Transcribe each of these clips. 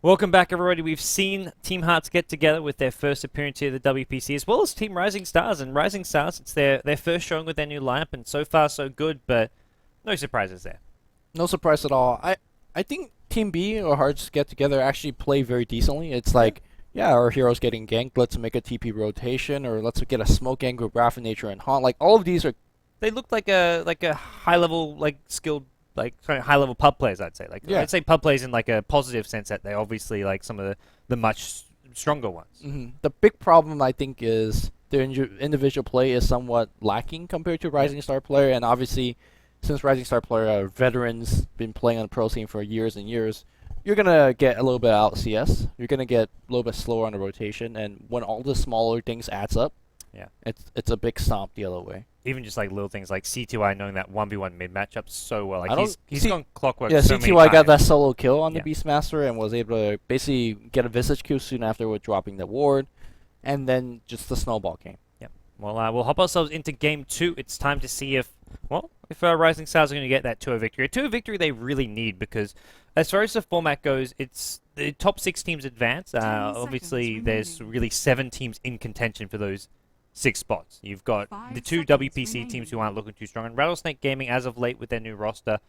Welcome back, everybody. We've seen Team Hearts get together with their first appearance here at the WPC, as well as Team Rising Stars. And Rising Stars, it's their first showing with their new lineup, and so far so good, but no surprises there. No surprise at all. I think Team B or Hearts get together actually play very decently. It's like, yeah, our heroes getting ganked. Let's make a TP rotation, or let's get a smoke gank with Raph, Nature, and Haunt. Like all of these are. They look like a high level, like skilled, like kind of high level pub players. I'd say. Yeah. I'd say pub players in like a positive sense that they're obviously like some of the much stronger ones. The big problem I think is their individual play is somewhat lacking compared to Rising Star player, and obviously, since Rising Star player are veterans, been playing on the pro scene for years and years, you're gonna get a little bit out CS. You're gonna get a little bit slower on the rotation, and when all the smaller things adds up, yeah, it's a big stomp the other way. Even just like little things like C2I knowing that 1v1 mid matchup so well. I Like don't he's see- gone clockwork. Yeah, so many C2I got that times. solo kill on the Yeah. Beastmaster and was able to basically get a Visage Q soon after with dropping the ward, and then just the snowball came. Well, we'll hop ourselves into game 2. It's time to see if Rising Stars are going to get that 2-0 victory. A 2-0 victory they really need because, as far as the format goes, it's the top 6 teams advance. Obviously, there's really 7 teams in contention for those 6 spots. You've got the 2 WPC teams who aren't looking too strong, and Rattlesnake Gaming, as of late with their new roster,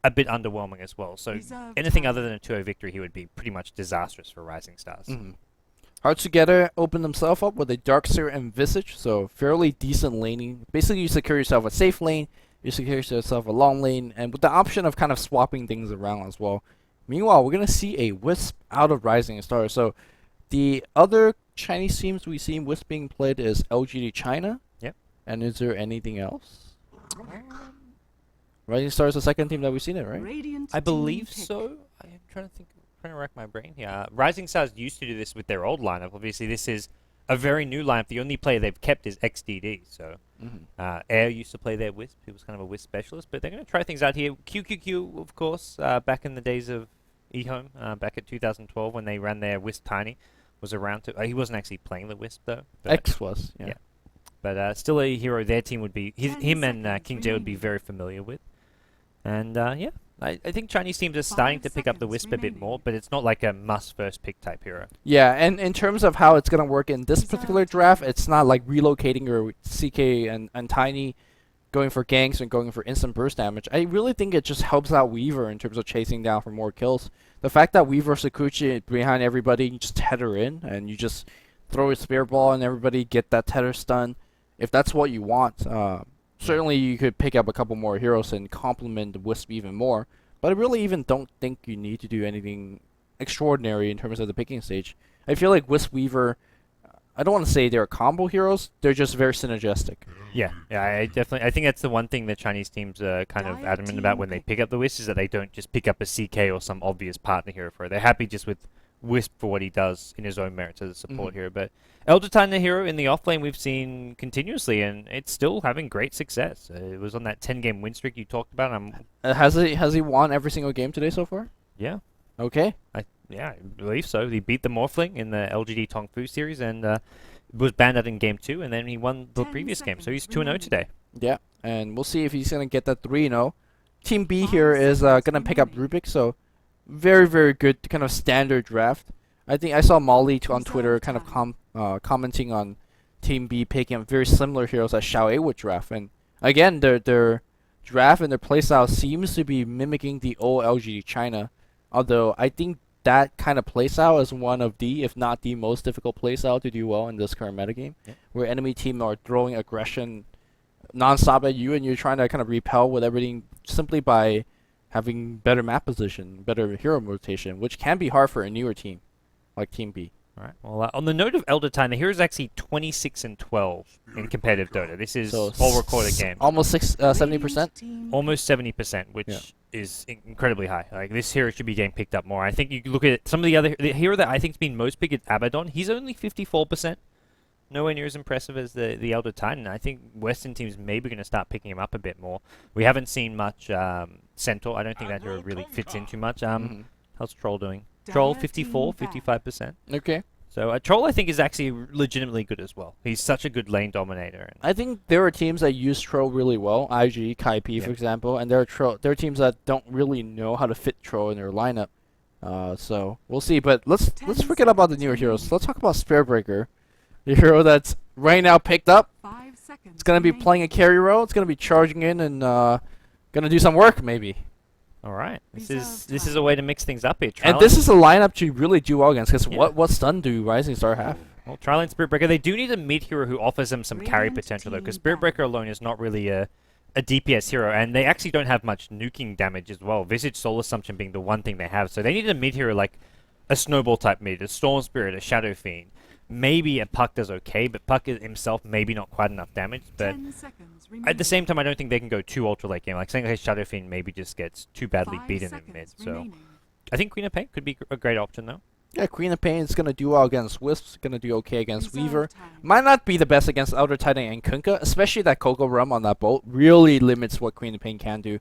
a bit underwhelming as well. So anything other than a 2-0 victory here would be pretty much disastrous for Rising Stars. Hearts together opened themselves up with a Darkseer and Visage, so fairly decent laning. Basically, you secure yourself a safe lane, you secure yourself a long lane, and with the option of kind of swapping things around as well. Meanwhile, we're going to see a Wisp out of Rising Star. So the other Chinese teams we see Wisp being played is LGD China. Yep. And is there anything else? Rising Star is the second team that we've seen it, right? I believe so. I am trying to think. Trying to rack my brain here. Rising Stars used to do this with their old lineup. Obviously, this is a very new lineup. The only player they've kept is XDD. So, Air used to play their Wisp. He was kind of a Wisp specialist, but they're going to try things out here. QQQ, of course, back in the days of eHome, back at 2012 when they ran their Wisp Tiny, was around to. He wasn't actually playing the Wisp though. X was, yeah. But still a hero. Their team would be him and King J would be very familiar with, and yeah. I think Chinese teams are starting to pick up the Wisp a bit more, but it's not like a must first pick type hero. Yeah, and in terms of how it's going to work in this particular draft, it's not like relocating your CK and Tiny going for ganks and going for instant burst damage. I really think it just helps out Weaver in terms of chasing down for more kills. The fact that Weaver Sakuchi behind everybody, you just tether in and you just throw a spear ball and everybody get that tether stun. If that's what you want, certainly you could pick up a couple more heroes and complement the Wisp even more, but I really even don't think you need to do anything extraordinary in terms of the picking stage. I feel like Wisp Weaver, I don't want to say they're combo heroes, they're just very synergistic. Yeah, I think that's the one thing that Chinese teams are kind of adamant about when they pick up the Wisp is that they don't just pick up a CK or some obvious partner hero for it. They're happy just with Wisp for what he does in his own merits as a support hero. But Elder Titan, the hero in the offlane we've seen continuously, and it's still having great success. It was on that 10-game win streak you talked about. Has he won every single game today so far? Yeah. Okay. I believe so. He beat the Morphling in the LGD Tong Fu series and was banned out in game 2, and then he won the previous game. So he's 2-0 today. Yeah, and we'll see if he's going to get that 3-0. Team B here is going to pick up Rubik, so very, very good kind of standard draft. I think I saw Molly on Twitter kind of commenting on Team B picking up very similar heroes as Xiao A would draft. And again, their draft and their playstyle seems to be mimicking the old LGD China. Although I think that kind of playstyle is one of the, if not the most difficult playstyle to do well in this current metagame, where enemy team are throwing aggression non-stop at you and you're trying to kind of repel with everything simply by having better map position, better hero rotation, which can be hard for a newer team like Team B. All right. Well, on the note of Elder Titan, the hero is actually 26-12 in competitive Dota. This is all recorded game. Almost 70%? Almost 70%, which is incredibly high. Like, this hero should be getting picked up more. I think you look at some of the hero that I think has been most picked is Abaddon. He's only 54%. Nowhere near as impressive as the Elder Titan. I think Western teams maybe going to start picking him up a bit more. We haven't seen much Centaur. I don't think that hero really fits in too much. How's Troll doing? Troll 54, 55%. Okay. So Troll I think is actually legitimately good as well. He's such a good lane dominator. I think there are teams that use Troll really well, IG, Kai P for example, and there are teams that don't really know how to fit Troll in their lineup. So we'll see. But let's forget about the newer heroes. Let's talk about Spearbreaker, the hero that's right now picked up. 5 seconds. It's gonna be playing a carry role. It's gonna be charging in and gonna do some work maybe. All right. This Reserve is a way to mix things up here. And this is a lineup to really do well against. Because what stun do Rising Star have? Well, Trial Spirit Breaker, they do need a mid hero who offers them some carry Radiant potential, though, because team Spirit Breaker alone is not really a DPS hero, and they actually don't have much nuking damage as well. Visage Soul Assumption being the one thing they have, so they need a mid hero like a Snowball type mid, a Storm Spirit, a Shadow Fiend. Maybe a Puck does okay, but Puck himself maybe not quite enough damage. But 10 seconds at the same time, I don't think they can go too ultra late game. Like saying like Shadow Fiend maybe just gets too badly beaten in mid. So I think Queen of Pain could be a great option though. Yeah, Queen of Pain is gonna do well against Wisps. Gonna do okay against Reserve Weaver. time. Might not be the best against Elder Titan and Kunkka, especially that Coco Rum on that bolt really limits what Queen of Pain can do.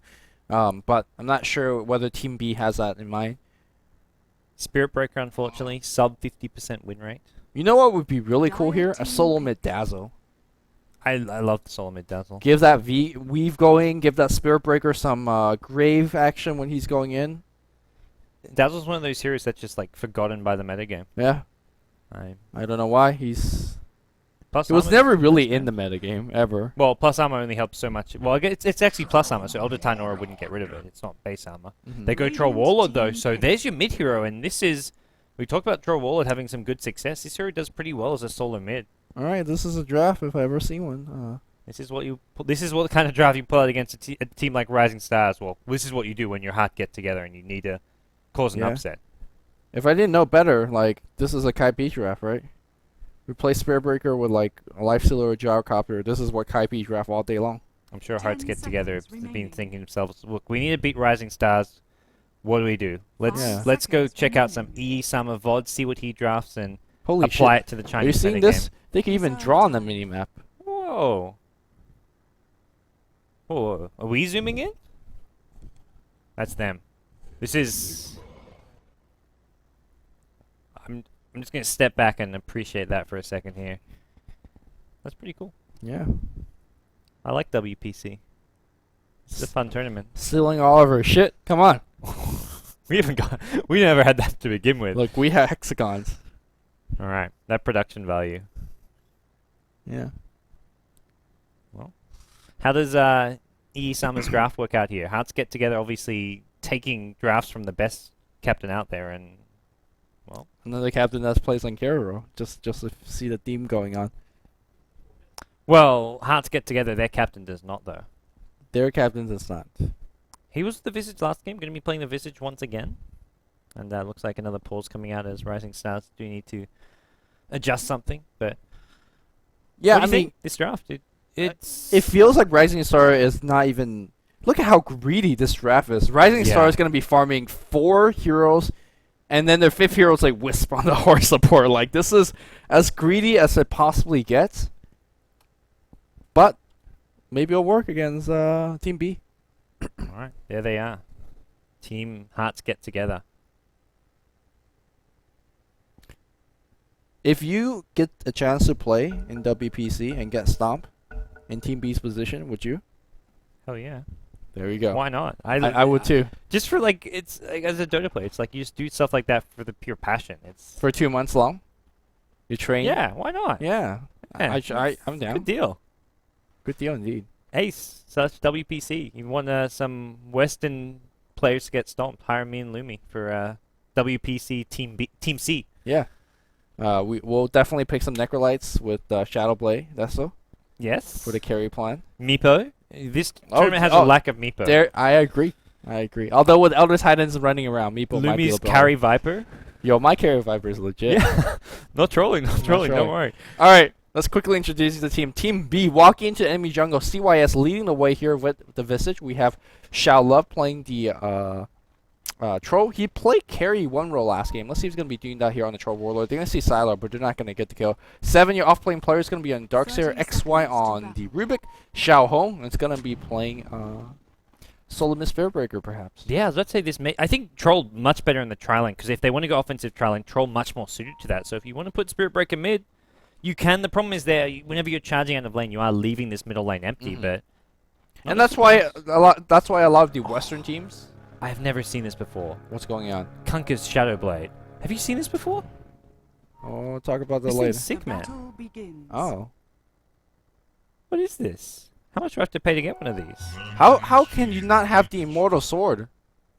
But I'm not sure whether Team B has that in mind. Spirit Breaker, unfortunately, sub 50% win rate. You know what would be really cool here? A solo mid Dazzle. I love the solo mid Dazzle. Give that Weave going. Give that Spirit Breaker some grave action when he's going in. Dazzle's one of those heroes that's just like forgotten by the metagame. Yeah, I don't know why he's. Plus It was armor's never really nice, in the man. metagame ever. Well, plus armor only helps so much. Well, I guess it's actually plus armor, so Elder Titan Aura wouldn't get rid of it. It's not base armor. They go Troll Warlord though, so there's your mid hero, and this is. We talked about Troll Warlord having some good success. This hero does pretty well as a solo mid. All right, this is a draft if I ever see one. This is what This is what kind of draft you pull out against a team like Rising Stars. Well, this is what you do when your heart get together and you need to cause an Yeah. upset. If I didn't know better, like this is a Kai P draft, right? Replace Spirit Breaker with like a Lifestealer or Gyrocopter. This is what Kai P draft all day long. I'm sure hearts 10 get together, seconds been remaining. thinking themselves, look, we need to beat Rising Stars. What do? Let's Yeah. let's go seconds check out some remaining. EE Summer VOD, see what he drafts, and Holy apply shit! it to the Are you Chinese seeing metagame. this? They can even draw on the minimap. Whoa. Whoa. Are we zooming in? That's them. This is... I'm just going to step back and appreciate that for a second here. That's pretty cool. Yeah. I like WPC. It's a fun tournament. Stealing all of our shit. Come on. We never had that to begin with. Look, we have hexagons. All right, that production value. Yeah. How does EE Summer's draft work out here? Hearts get together, obviously taking drafts from the best captain out there, and well, Another captain that plays on Keroro. Just to see the theme going on. Hearts get together. Their captain does not, though. Their captain does not. He was the Visage last game. Going to be playing the Visage once again, and looks like another pause coming out as Rising Stars do need to adjust something. But Yeah, what do I you mean, think? This draft, it's it feels like Rising Star is not even. Look at how greedy this draft is. Rising Star Yeah. is going to be farming 4 heroes, and then their 5th hero is like Wisp on the horse support. Like, this is as greedy as it possibly gets. But maybe it'll work against Team B. all right. There they are. Team Hearts get together. If you get a chance to play in WPC and get stomped in Team B's position, would you? Hell yeah. There you go. Why not? I would too. Just for like, it's like, as a Dota player, it's like you just do stuff like that for the pure passion. It's For 2 months long, you train. yeah, why not? Yeah. Yeah. I'm down. Good deal. Good deal indeed. Ace, such WPC. You want some Western players to get stomped? Hire me and Lumi for WPC Team C. Yeah. We'll definitely pick some Necrolites with Shadow Blade. That's so Yes. for the carry plan. Meepo. This Oh, tournament has oh, a lack of Meepo. There, I agree. Although with Elder Titans running around, Meepo might be a Lumi's little carry Viper. Yo, my carry Viper is legit. Yeah. Not trolling. Don't trolling. worry. All right, let's quickly introduce you to the team. Team B, walking into enemy jungle. CYS leading the way here with the Visage. We have Xiao Love playing the Troll. He played carry 1 role last game. Let's see if he's going to be doing that here on the Troll Warlord. They're going to see Sylar, but they're not going to get the kill. 7, your off-playing player is going to be on Darkseer. 30 XY seconds to on wrap. the Rubik. Xiao Hong is going to be playing Solomus Fairbreaker, perhaps. Yeah, I was about to say this. I think Troll much better in the trialing, because if they want to go offensive trialing, Troll much more suited to that. So if you want to put Spirit Breaker mid, you can. The problem is whenever you're charging out of lane, you are leaving this middle lane empty. Mhm. But And that's why a lot of the Western teams I've never seen this before. What's going on? Kunka's Shadow Blade. Have you seen this before? Oh, talk about the This later. thing's sick, man. Oh. What is this? How much do I have to pay to get one of these? How can you not have the immortal sword?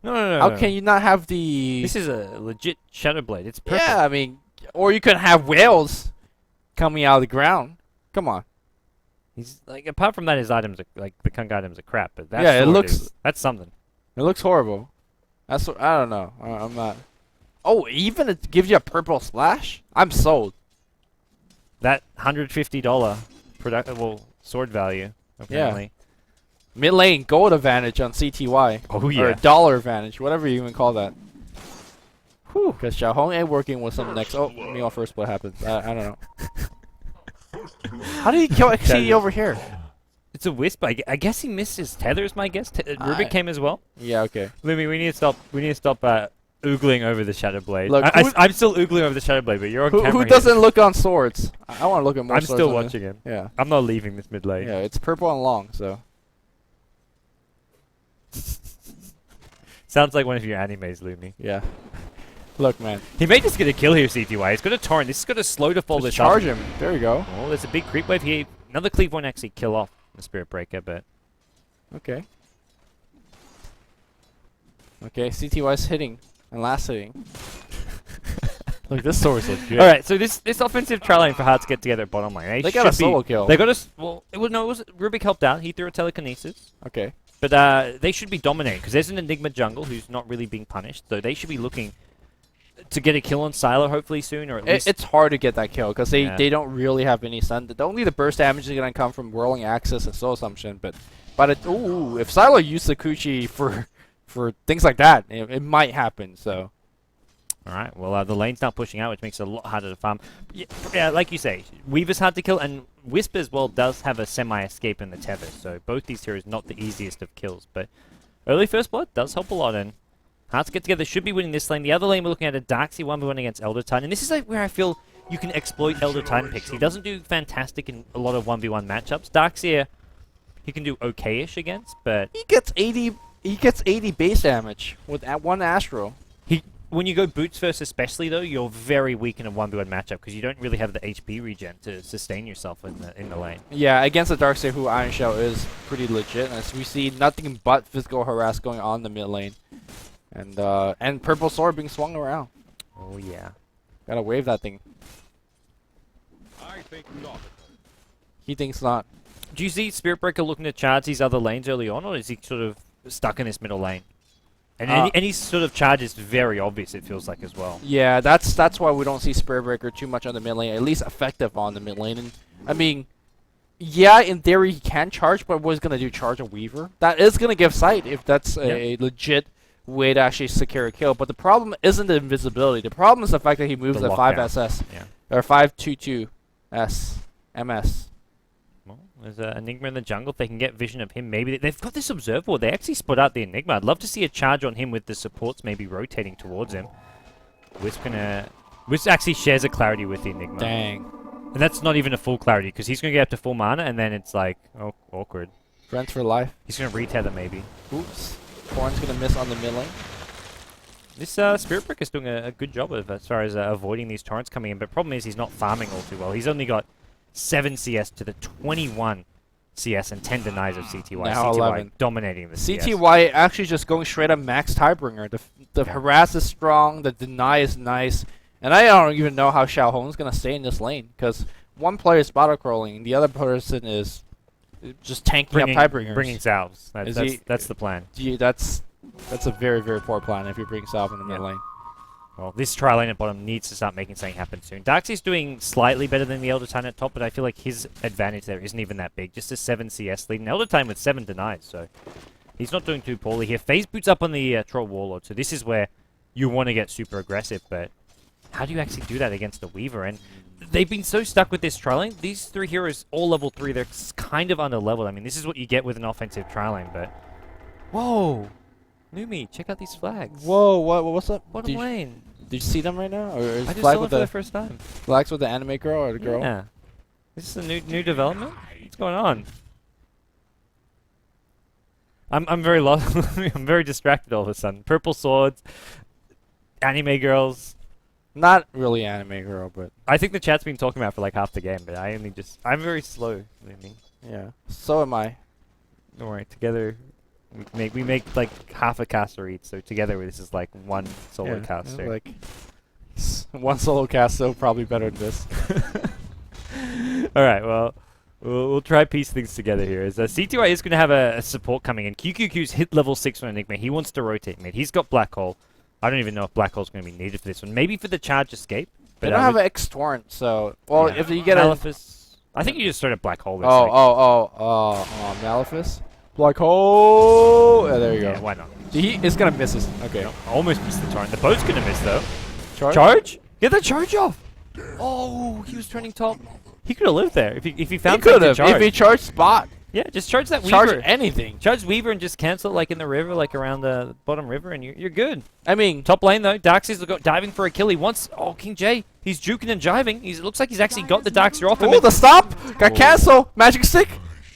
No. How can you not have the... This is a legit Shadow Blade. It's purple. Yeah, I mean, or you could have whales coming out of the ground. Come on. He's like, apart from that, his items are like the Kunk items are crap. But that Yeah, it sword looks- is- that's something. It looks horrible. That's what, I don't know. I'm not... Oh, even it gives you a purple splash? I'm sold. That $150 sword value apparently. Mid lane gold advantage on CTY. Oh Or yeah. a dollar advantage, whatever you even call that. Whew. Because Xiaohong ain't working with some next... Oh, me on first split happens. I don't know. How did he kill XC over here? It's a wisp. I guess he missed his tether. Is my guess. Rubik came as well. Yeah, okay. Lumi, we need to stop. We need to stop oogling over the Shadow Blade. Look, I'm still oogling over the Shadow Blade, but you're on camera. Who here. doesn't look on swords? I want to look at more I'm swords. still on this. watching him. Yeah. I'm not leaving this mid lane. Yeah, it's purple and long, so... Sounds like one of your animes, Lumi. Yeah. Look, man. He may just get a kill here, CTY. He's got a torrent. This is going to slow to fall Just this charge up. him. There you go. Oh, there's a big creep wave here. Another cleave won't actually kill off the Spirit Breaker, but Okay. Okay, CTY's hitting. And last hitting. Look, this sword's look good. all right. So this offensive tri lane for Hearts get together at bottom lane. They got a should be- solo kill. They got a well. It was Rubik helped out. He threw a telekinesis. Okay. But they should be dominating because there's an Enigma jungle who's not really being punished. So they should be looking to get a kill on Silo hopefully soon, or at least It's hard to get that kill because Yeah. they don't really have any stun. Only the burst damage is going to come from whirling axis and soul assumption. But ooh, if Silo used Sakuchi for things like that, it might happen. So All right. Well, the lane's not pushing out, which makes it a lot harder to farm. Yeah, like you say, Weaver's hard to kill, and Wisp as well does have a semi-escape in the tether. So both these heroes not the easiest of kills, but early first blood does help a lot. And Hearts get together should be winning this lane. The other lane we're looking at a Darkseid 1v1 against Elder Titan, and this is like where I feel you can exploit Elder Titan picks. He doesn't do fantastic in a lot of 1v1 matchups. Darkseid he can do okay-ish against, but he gets 80. He gets 80 base damage with one Astro. when you go boots first especially, though, you're very weak in a 1v1 matchup because you don't really have the HP regen to sustain yourself in the lane. Yeah, against the Darkseid, who Iron Shell is pretty legit, as we see nothing but physical harass going on in the mid lane, and Purple Sword being swung around. Oh, yeah. Gotta wave that thing. I think not. He thinks not. Do you see Spirit Breaker looking to charge these other lanes early on, or is he sort of stuck in this middle lane? And any sort of charge is very obvious, it feels like, as well. Yeah, that's why we don't see Spirit Breaker too much on the mid lane, at least effective on the mid lane. And I mean, yeah, in theory he can charge, but what is gonna do? Charge a Weaver? That is gonna give sight if that's a legit way to actually secure a kill. But the problem isn't the invisibility. The problem is the fact that he moves The the lockdown. 5SS Yeah. or 522S MS. Well, there's an Enigma in the jungle. If they can get vision of him, maybe they've got this observer board. They actually split out the Enigma. I'd love to see a charge on him with the supports maybe rotating towards him. Wisp actually shares a clarity with the Enigma. Dang. And that's not even a full clarity because he's going to get up to full mana and then it's like, oh, awkward. Friends for life. He's going to retether maybe. Oops. Corn's gonna miss on the mid lane. This Spirit Brick is doing a good job of as far as avoiding these torrents coming in, but problem is he's not farming all too well. He's only got 7 CS to the 21 CS and 10 denies of CTY. Now CTY 11. dominating the CS. CTY actually just going straight up max Tidebringer. The harass is strong, the deny is nice, and I don't even know how Xiaohong's gonna stay in this lane because one player is bottle crawling, the other person is just tanking up Tidebringers. Bringing salves. Is That's the plan. Yeah, that's a very, very poor plan if you bring Salve in the mid lane. Well, this tri-lane at bottom needs to start making something happen soon. Darkseid's doing slightly better than the Elder Titan at top, but I feel like his advantage there isn't even that big. Just a 7 CS lead. And Elder Titan with 7 denies, so he's not doing too poorly here. Phase boots up on the Troll Warlord, so this is where you want to get super aggressive, but how do you actually do that against the Weaver? And they've been so stuck with this tri-lane. These 3 heroes, all level 3, they're kind of under-leveled. I mean, this is what you get with an offensive tri-lane, but... Whoa! Numi, check out these flags. Whoa, what's up? Bottom lane. Did you see them right now? Or is I just flag saw it with for the the first time. flags with the anime girl or the girl? Yeah. Is this a new development? What's going on? I'm very lost. I'm very distracted all of a sudden. Purple swords, anime girls. Not really anime girl, but I think the chat's been talking about for like half the game, but I'm very slow. yeah. So am I. Don't worry, together we make like half a caster each, so together this is like one solo caster. Like one solo caster, probably better than this. All right, well, we'll try piece things together here. As CTY is going to have a support coming in. QQQ's hit level 6 on Enigma. He wants to rotate mid. He's got Black Hole. I don't even know if Black Hole's going to be needed for this one. Maybe for the charge escape. They don't have an X torrent, so well, if you get a Malefice. I think you just start a Black Hole. Malefice, Black Hole. Yeah, there you Yeah, go. why not? He is gonna miss this. Okay. No, almost missed the torrent. The boat's going to miss though. Charge. Charge? Get the charge off. Oh, he was turning top. He could have lived there if he found He could something to have charge. if he charged spot. Yeah, just charge that Charge Weaver. anything. Charge Weaver and just cancel it like in the river, like around the bottom river, and you're good. I mean, Top lane though, Darkseid's diving for a kill. He wants. Oh, King J, he's juking and jiving. It looks like he's actually got the Darkseid off him. oh, the stop got canceled. Magic stick.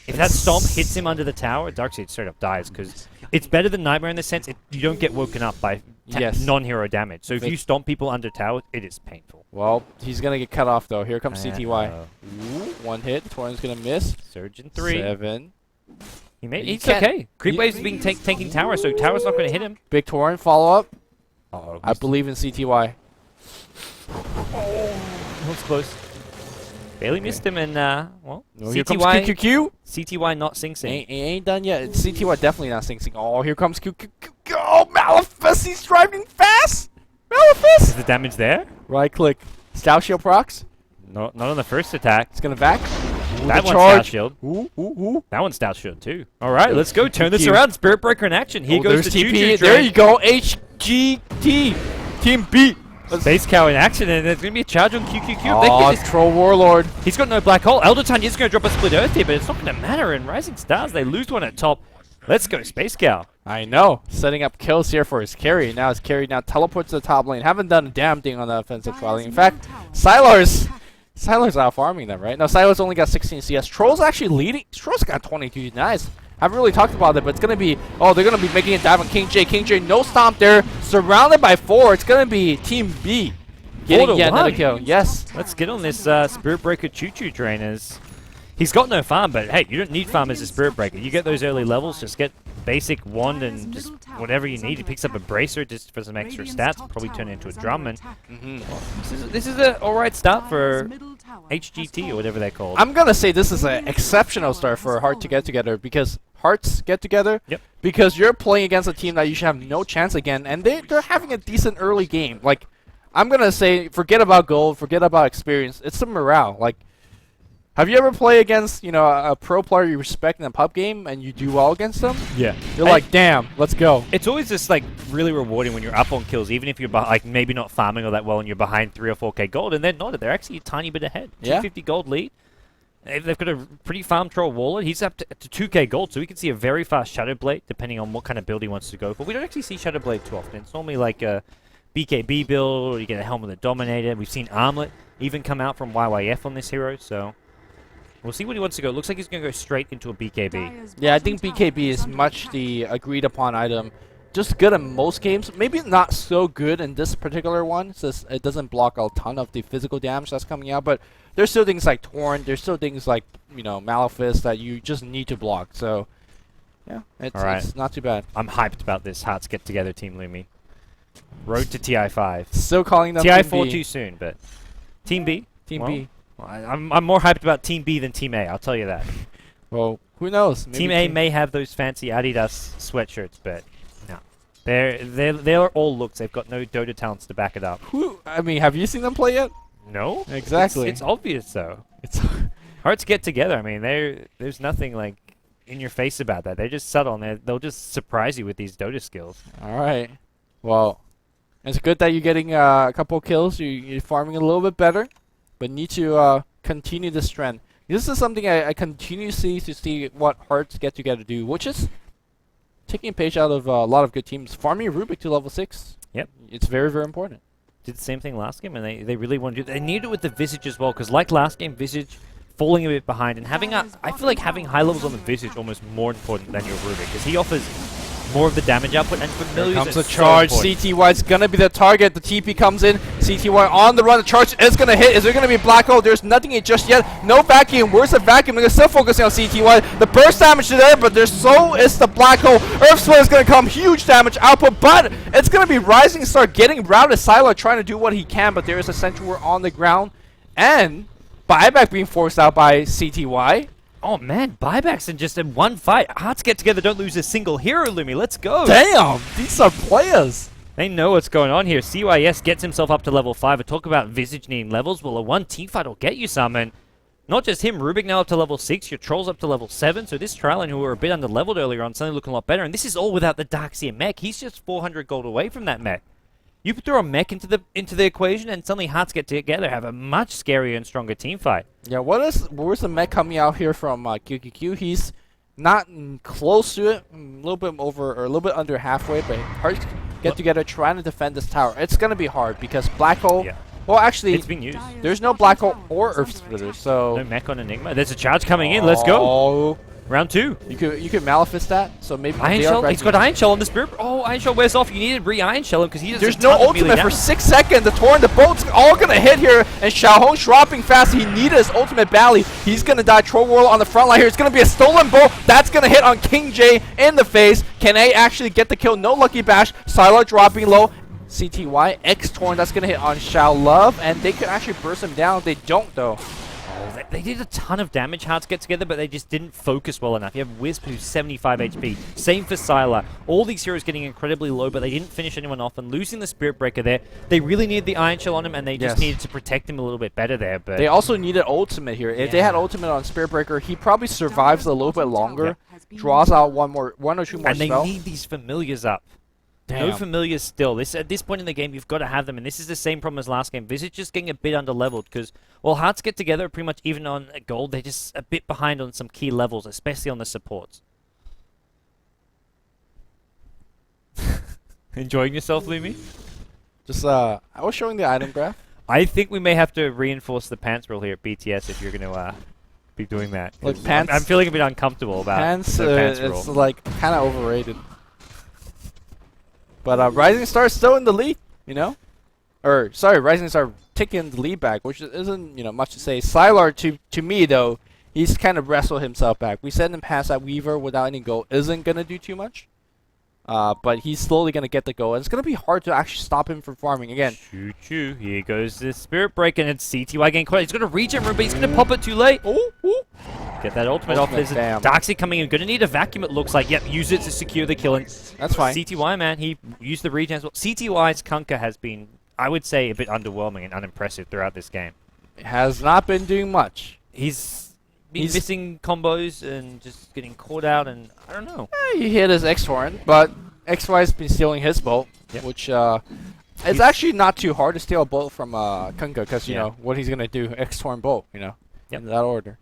If that stomp hits him under the tower, Darkseid straight up dies because it's better than Nightmare in the sense you don't get woken up by non-hero damage. So if you stomp people under tower, it is painful. Well, he's gonna get cut off though. Here comes CTY. Uh, One hit. Torrent's gonna miss. Surge in 3. 7. He's okay. Creep Wave's been tanking tower, so tower's not going to hit him. Big Torrent follow up. Oh, I believe in CTY. that was close. Barely missed him, and well, Here comes CTY. QQQ. CTY not Sing Sing. Ain't done yet. CTY definitely not Sing Sing. Oh, here comes QQQ. Oh, Malefice. He's driving fast. Malefice. Is the damage there? Right click. Stout Shield procs. No, not on the first attack. It's gonna back. That one's charge. Stout Shield. Ooh. That one's Stout Shield too. All right, let's go. Turn this around. Spirit Breaker in action. Here goes the TP. Choo-Choo There train. you go. HGT. Team B. Space Cow in action, and there's going to be a charge on QQQ. Oh, Troll Warlord. He's got no Black Hole. Elderton is going to drop a Split Earth here, but it's not going to matter. In Rising Stars, they lose one at top. Let's go, Space Cow. I know. Setting up kills here for his carry. Now his carry teleports to the top lane. Haven't done a damn thing on the offensive trialing. In fact, Sylar's out farming them, right? No, Sylar's only got 16 CS. Troll's actually leading. Troll's got 22. Nice. Haven't really talked about it, but it's going to be... Oh, they're going to be making a dive on King J. King J, no stomp there. Surrounded by 4. It's going to be Team B. Getting yet another kill. Yes. Let's get on this Spirit Breaker Choo-Choo train. As he's got no farm, but hey, you don't need farm as a Spirit Breaker. You get those early levels, just get basic wand and just whatever you need. He picks up a bracer just for some extra stats. Probably turn it into a drum. And this is an alright start for HGT or whatever they're called. I'm going to say this is an exceptional start for Heart to get together because Hearts get together. Yep. Because you're playing against a team that you should have no chance again, and they're having a decent early game. Like, I'm going to say, forget about gold, forget about experience. It's the morale. Like, have you ever played against, a pro player you respect in a pub game and you do well against them? Yeah. You're like, damn, let's go. It's always just like really rewarding when you're up on kills, even if you're like maybe not farming all that well and you're behind 3 or 4k gold, and they're not. They're actually a tiny bit ahead. Yeah. 250 gold lead. They've got a pretty farm troll Warlord. He's up to 2k gold, so we can see a very fast Shadow Blade, depending on what kind of build he wants to go for. We don't actually see Shadow Blade too often. It's normally like a BKB build, or you get a Helm of the Dominator. We've seen Armlet even come out from YYF on this hero, so we'll see what he wants to go. Looks like he's going to go straight into a BKB. Yeah, I think BKB is much the agreed upon item. Just good in most games. Maybe not so good in this particular one, since it doesn't block a ton of the physical damage that's coming out. But there's still things like Torrent. There's still things like, Malefice that you just need to block. So, yeah, it's not too bad. I'm hyped about this Hearts Get Together Team Lumi. Road to TI5. Still calling them TI4 Team B. too soon, but Team B? Team Well, B. I'm more hyped about Team B than Team A, I'll tell you that. Well, who knows? Maybe Team A may have those fancy Adidas sweatshirts, but no. They're all looks. They've got no Dota talents to back it up. Have you seen them play yet? No? Exactly. It's obvious, though. It's Hearts Get Together. I mean, there's nothing, like, in your face about that. They're just subtle, and they'll just surprise you with these Dota skills. all right. Well, it's good that you're getting a couple kills. You're farming a little bit better, but need to continue this trend. This is something I continue to see what Hearts Get Together do, which is taking a page out of a lot of good teams. Farming Rubik to level 6. Yep. It's very, very important. Did the same thing last game, and they really want to do. They need it with the Visage as well, because like last game, Visage falling a bit behind, and having I feel like having high levels on the Visage almost more important than your Rubik, because he offers more of the damage output, and familiars Here comes the is charge. so important. CTY's gonna be the target. The TP comes in. CTY on the run. The charge is gonna hit. Is there gonna be a black hole? There's nothing in just yet. No vacuum. Where's the vacuum? They're still focusing on CTY. The burst damage is there, but there's so is the black hole. Earth Split is gonna come. Huge damage output, but it's gonna be Rising Star getting routed. Silo trying to do what he can, but there is a Sentry War on the ground, and buyback being forced out by CTY. Oh man, buybacks in just in one fight. Hearts get together, don't lose a single hero, Lumi. Let's go. Damn, these are players. They know what's going on here. CYS gets himself up to level 5. I talk about Visage needing levels. Well, a one team fight will get you some, and not just him. Rubik now up to level 6. Your Trolls up to level 7. So this Trallin, who were a bit under-leveled earlier on, suddenly looking a lot better. And this is all without the Darkseer mech. He's just 400 gold away from that mech. You throw a mech into the equation, and suddenly Hearts get together, have a much scarier and stronger team fight. Yeah, where's the mech coming out here from QQQ? He's not close to it, a little bit over or a little bit under halfway, but Hearts get together trying to defend this tower. It's gonna be hard because Black Hole. Yeah. Well, actually, It's being used. there's no Black Hole or Earth Splitter, so. No mech on Enigma. There's a charge coming in. Let's go. Oh, Round 2. you could Malefice that, so maybe. Iron they are Shell. He's ready. got Iron Shell on the Spirit. Oh, Iron Shell wears off. You need to re-Iron Shell him because he does. There's no ultimate for 6 seconds. The Torrent, the boat's all gonna hit here, and Xiaohong's dropping fast. He needed his ultimate badly. He's gonna die. Troll Whirl on the front line here. It's gonna be a stolen bolt. That's gonna hit on King J in the face. Can A actually get the kill? No lucky bash. Silo dropping low. CTY X Torrent. That's gonna hit on Xiao Love, and they could actually burst him down. They don't though. They did a ton of damage. Hearts get together, but they just didn't focus well enough. You have Wisp, who's 75 HP. Same for Sylar. All these heroes getting incredibly low, but they didn't finish anyone off. And losing the Spirit Breaker there, they really needed the Iron Shell on him, and they just needed to protect him a little bit better there. But They also needed ultimate here. If they had ultimate on Spirit Breaker, he probably survives a little bit longer. Draws out one or two more and they spells. need these familiars up. Damn. No familiars still. At this point in the game, you've got to have them, and this is the same problem as last game. Visage just getting a bit under-leveled, because while Hearts get together pretty much even on gold, they're just a bit behind on some key levels, especially on the supports. Enjoying yourself, Lumi? Just I was showing the item graph. I think we may have to reinforce the pants rule here at BTS if you're going to be doing that. Look, 'Cause pants. I'm feeling a bit uncomfortable about Pants, the pants it's rule. like kind of overrated. But Rising Star is still in the lead, you know? Or sorry, Rising Star taking the lead back, which isn't much to say. Sylar to me though, he's kind of wrestled himself back. We said in the past that Weaver without any goal isn't gonna do too much. But he's slowly gonna get the goal, and it's gonna be hard to actually stop him from farming again. Choo choo. Here goes the Spirit Breaker, and it's CTY getting caught. He's got a regen room, but he's going to pop it too late. Ooh, ooh. Get that ultimate off. There's a bam. Darkseid coming in. Going to need a vacuum, it looks like. Yep, use it to secure the kill. And That's fine. CTY, man, he used the regen as well. CTY's Kunkka has been, I would say, a bit underwhelming and unimpressive throughout this game. Has not been doing much. He's been He's- missing combos and just getting caught out, and I don't know. He hit his X-Torrent, but XY's been stealing his bolt, Yep. which it's actually not too hard to steal a bolt from Kunkka, because you Yeah. know what he's gonna do, X-Torrent bolt, Yep. in that order.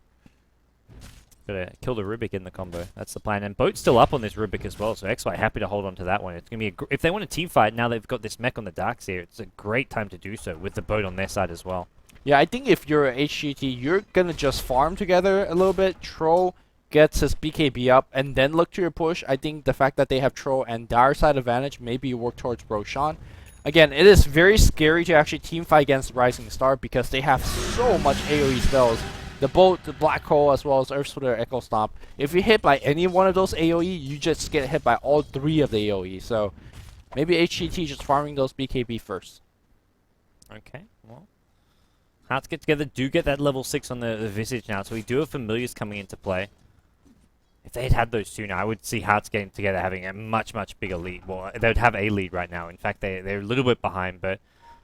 Gotta kill the Rubik in the combo. That's the plan. And Boat's still up on this Rubik as well, so XY happy to hold on to that one. It's gonna be if they want a team fight now they've got this mech on the Darkseer, it's a great time to do so with the Boat on their side as well. Yeah, I think if you're a HGT, you're gonna just farm together a little bit. Troll gets his BKB up, and then look to your push. I think the fact that they have Troll and Dire side advantage, maybe you work towards Roshan. Again, it is very scary to actually team fight against Rising Star because they have so much AoE spells. The Bolt, the Black Hole, as well as Earth Splitter, Echo Stomp. If you hit by any one of those AoE, you just get hit by all 3 of the AoE. So maybe HGT just farming those BKB first. Okay, well. Hearts get together, do get that level 6 on the Visage now, so we do have familiars coming into play. If they had those sooner, I would see Hearts getting together having a much, much bigger lead. Well, they would have a lead right now. In fact, they're a little bit behind, but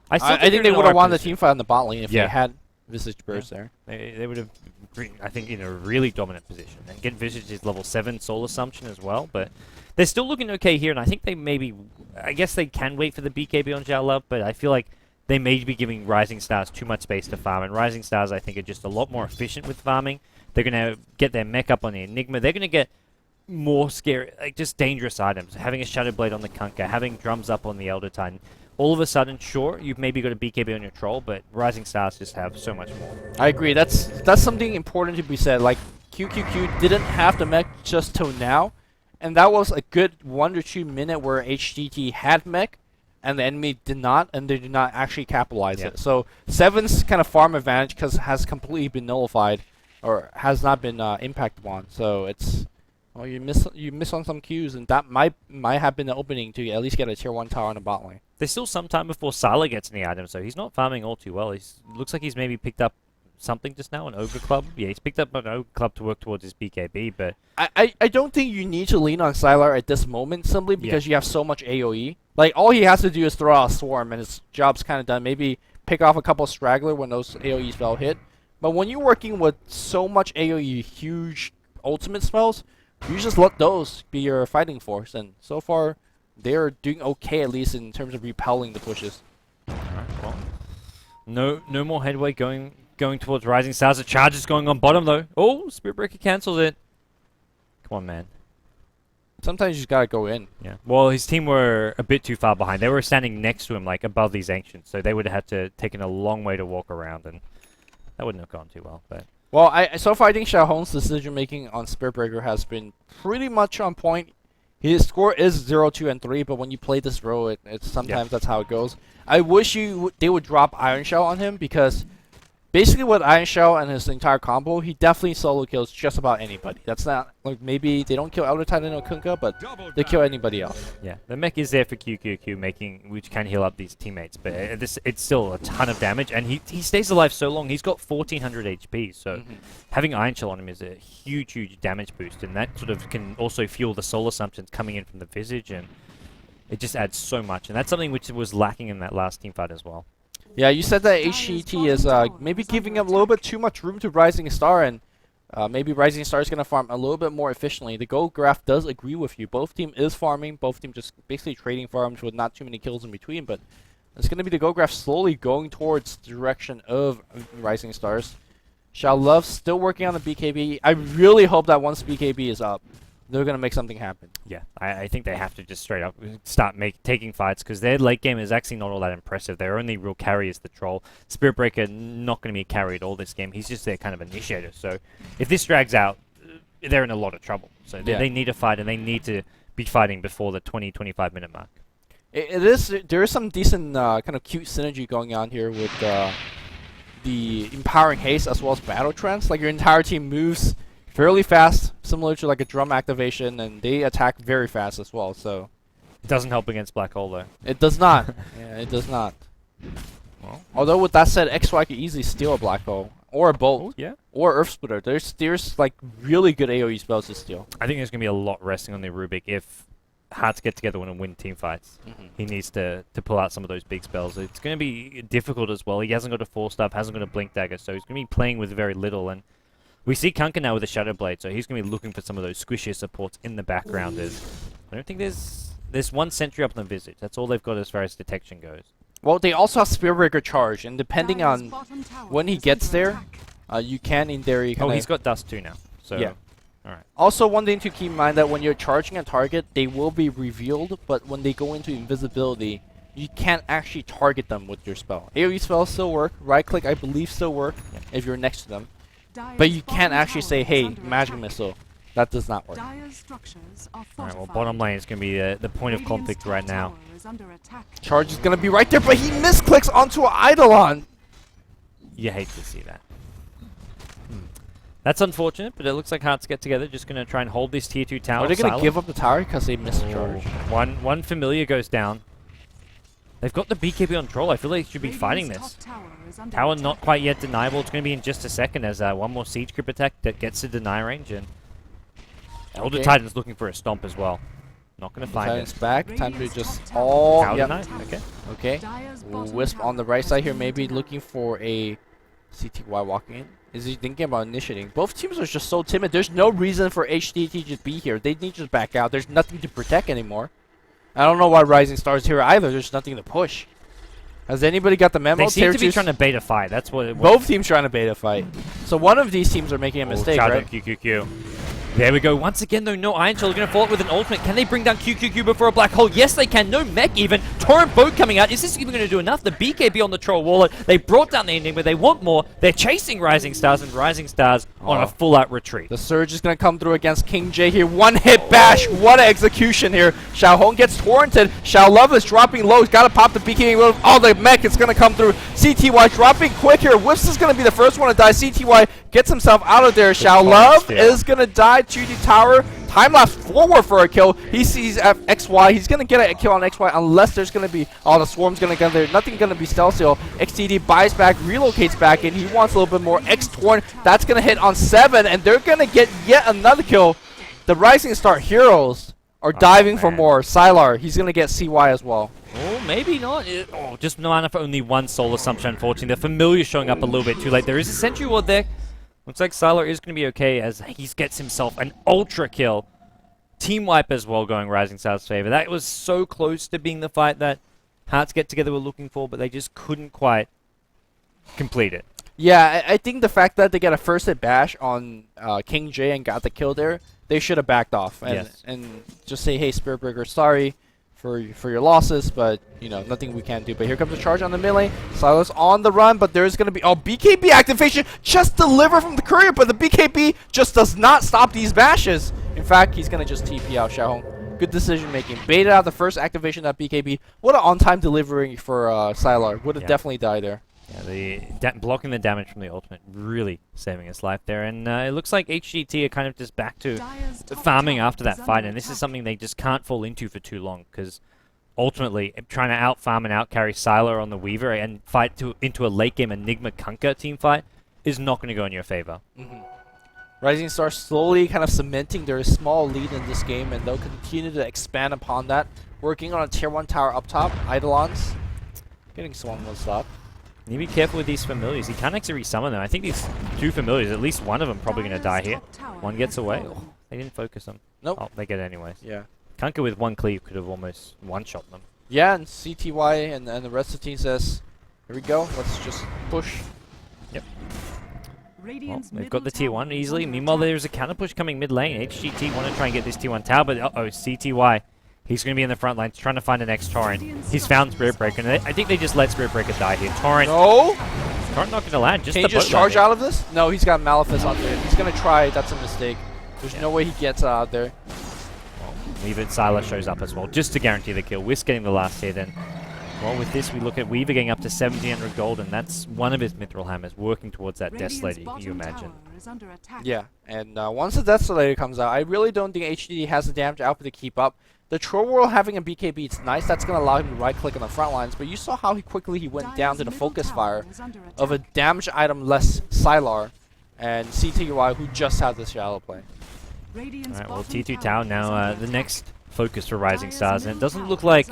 I still I think they would have won the team fight on the bot lane if Yeah. they had Visage Burst there. They would have been, I think, in a really dominant position. And get Visage is level 7 Soul Assumption as well, but they're still looking okay here, and I think they maybe, I guess they can wait for the BKB on Zhao Love, but I feel like they may be giving Rising Stars too much space to farm, and Rising Stars, I think, are just a lot more efficient with farming. They're going to get their mech up on the Enigma. They're going to get more scary, like just dangerous items. Having a Shadow Blade on the Kunkka, having drums up on the Elder Titan. all of a sudden, sure, you've maybe got a BKB on your troll, but Rising Stars just have so much more. I agree. That's something important to be said. Like QQQ didn't have the mech just till now, and that was a good 1 to 2 minute where HDT had mech, and the enemy did not, and they did not actually capitalize it. So Seven's kind of farm advantage has completely been nullified, or has not been impacted on. So it's well, you miss on some cues, and that might have been the opening to at least get a tier 1 tower on the bot lane. There's still some time before Sala gets any items, so he's not farming all too well. Looks like he's maybe picked up something just now, an Ogre Club. Yeah, he's picked up an Ogre Club to work towards his BKB, but... I don't think you need to lean on Sylar at this moment, simply because you have so much AoE. Like, all he has to do is throw out a Swarm, and his job's kind of done. Maybe pick off a couple straggler when those AoE spell hit. But when you're working with so much AoE, huge ultimate spells, you just let those be your fighting force, and so far, they're doing okay, at least in terms of repelling the pushes. Alright, well... No more headway going towards Rising Stars. The charge is going on bottom, though. Oh, Spirit Breaker cancels it. Come on, man. Sometimes you just gotta go in. Yeah. Well, his team were a bit too far behind. They were standing next to him, like, above these Ancients, so they would have had to taken a long way to walk around, and that wouldn't have gone too well, but... Well, so far I think Xiaohong's decision-making on Spirit Breaker has been pretty much on point. His score is 0, 2, and 3, but when you play this row, it's sometimes that's how it goes. I wish they would drop Iron Shell on him, because basically with Iron Shell and his entire combo, he definitely solo kills just about anybody. That's not, like, maybe they don't kill Elder Titan or Kunkka, but they kill anybody else. Yeah, the mech is there for QQQ, which can heal up these teammates, but it's still a ton of damage, and he stays alive so long. He's got 1400 HP, so having Iron Shell on him is a huge damage boost, and that sort of can also fuel the soul assumptions coming in from the Visage, and it just adds so much, and that's something which was lacking in that last team fight as well. Yeah, you said that HGT is maybe giving up a little bit too much room to Rising Star, and maybe Rising Star is going to farm a little bit more efficiently. The gold graph does agree with you. Both team is farming. Both team just basically trading farms with not too many kills in between, but it's going to be the gold graph slowly going towards the direction of Rising Stars. Xiao Love still working on the BKB. I really hope that once BKB is up, they're going to make something happen. Yeah, I think they have to just straight up start taking fights, because their late game is actually not all that impressive. Their only real carry is the Troll. Spirit Breaker not going to be a carry at all this game. He's just their kind of initiator. So if this drags out, they're in a lot of trouble. So they need to fight, and they need to be fighting before the 20-25 minute mark. There is some decent kind of cute synergy going on here with the Empowering Haste as well as Battle Trance. Like, your entire team moves fairly fast, similar to like a drum activation, and they attack very fast as well. So it doesn't help against Black Hole, though. It does not. Yeah, it does not. Well, although with that said, XY could easily steal a Black Hole or a Bolt, or Earth Splitter. There's like really good AoE spells to steal. I think there's gonna be a lot resting on the Rubik if Hearts get together and win team fights. He needs to pull out some of those big spells. It's gonna be difficult as well. He hasn't got a 4-star, hasn't got a Blink Dagger, so he's gonna be playing with very little. And we see Kunkka now with a Shadow Blade, so he's going to be looking for some of those squishier supports in the background. I don't think there's one sentry up on the Visage. That's all they've got as far as detection goes. Well, they also have Spirit Breaker charge, and depending on when he gets there, you can, in theory... he's got Dust too now. So, yeah. Alright. Also, one thing to keep in mind that when you're charging a target, they will be revealed, but when they go into invisibility, you can't actually target them with your spell. AoE spells still work. Right-click, I believe, still work if you're next to them. But you can't actually say, hey, Magic Missile. That does not work. Alright, well, bottom lane is going to be the point of conflict right now. Charge is going to be right there, but he misclicks onto an Eidolon. You hate to see that. That's unfortunate, but it looks like Hearts get together, just going to try and hold this tier 2 tower. Are they going to give up the tower because they missed the charge? One Familiar goes down. They've got the BKB on Troll. I feel like they should be fighting this. Tower not quite yet deniable. It's going to be in just a second as one more Siege Grip attack that gets to deny range. And Elder Titan's looking for a stomp as well. Not going to find Titan's it. back. Time to just... Oh, yeah. Okay. Wisp on the right side here, maybe looking for a CTY walking in. Is he thinking about initiating? Both teams are just so timid. There's no reason for HDT to be here. They need to just back out. There's nothing to protect anymore. I don't know why Rising Star's here either. There's nothing to push. Has anybody got the memo? They seem to be trying to bait a fight. That's what it was. Both teams trying to bait a fight. So one of these teams are making a mistake, right? QQQ. There we go. Once again, though, no Iron Shell. Going to fall out with an ultimate. Can they bring down QQQ before a Black Hole? Yes, they can. No mech even. Torrent boat coming out. Is this even going to do enough? The BKB on the Troll Wallet. They brought down the Enigma. They want more. They're chasing Rising Stars, and Rising Stars on a full-out retreat. The Surge is going to come through against King J here. One-hit bash. What an execution here. Xiao Hong gets torrented. Xiao Love is dropping low. He's got to pop the BKB. Oh, the mech is going to come through. CTY dropping quick here. Whiffs is going to be the first one to die. CTY gets himself out of there. Xiao Love is going to die to the tower. Time lapse forward for a kill. He sees XY. He's going to get a kill on XY unless there's going to be... Oh, the swarm's going to get there. Nothing going to be stealth seal. XTD buys back, relocates back in. He wants a little bit more. X-Torn, that's going to hit on 7, and they're going to get yet another kill. The Rising Star heroes are diving for more. Sylar, he's going to get CY as well. Oh, maybe not. Just no enough for only one soul assumption, unfortunately. The Familiar showing up a little bit too late. There is a Sentry Ward there. Looks like Sylar is going to be okay as he gets himself an ultra kill. Team wipe as well going Rising Star's favor. That was so close to being the fight that Hearts Get Together were looking for, but they just couldn't quite complete it. Yeah, I think the fact that they get a first hit bash on King J and got the kill there, they should have backed off and just say, hey, Spirit Breaker, sorry for your losses, but you know, nothing we can do. But here comes the charge on the mid lane. Silas on the run, but there's going to be BKB activation just delivered from the courier, but the BKB just does not stop these bashes. In fact, he's going to just TP out Xiao Hong. Good decision making. Baited out the first activation of BKB. What an on-time delivery for Sylar. Would have definitely died there. Yeah, blocking the damage from the ultimate, really saving his life there. And it looks like HGT are kind of just back to farming after that fight. And this is something they just can't fall into for too long. Because ultimately, trying to out-farm and out-carry Sylar on the Weaver and fight into a late-game Enigma Kunkka team fight is not going to go in your favor. Rising Star slowly kind of cementing their small lead in this game. And they'll continue to expand upon that. Working on a tier 1 tower up top. Eidolons getting swung one stop. You be careful with these Familiars. He can't actually resummon them. I think these two Familiars, at least one of them probably going to die here. One gets away. Oh, they didn't focus them. Nope. Oh, they get it anyways. Yeah. Kunkka with one cleave could have almost one-shot them. Yeah, and CTY and the rest of the team says, here we go, let's just push. Yep. Well, they've got the tier 1 easily. Meanwhile, there's a counter push coming mid lane. HGT want to try and get this tier 1 tower, but CTY. He's going to be in the front lines trying to find an next Torrent. He's found Spirit Breaker, and I think they just let Spirit Breaker die here. Torrent. No! Torrent not going to land. Just Can he just charge out of this? No, he's got Malefice on there. He's going to try. That's a mistake. There's no way he gets out there. Well, Weaver Sylar shows up as well, just to guarantee the kill. Whisk getting the last hit, and well, with this, we look at Weaver getting up to 1700 gold, and that's one of his Mithril Hammers working towards that Death Lady, you imagine. Yeah, and once the Death Lady comes out, I really don't think HDD has the damage output to keep up. The Troll World having a BKB, it's nice. That's going to allow him to right-click on the front lines, but you saw how quickly he went down to the focus fire of a damage item-less Sylar and CTY, who just had the shallow play. Alright, well, T2 Tower now the next focus for Rising Stars, and it doesn't look like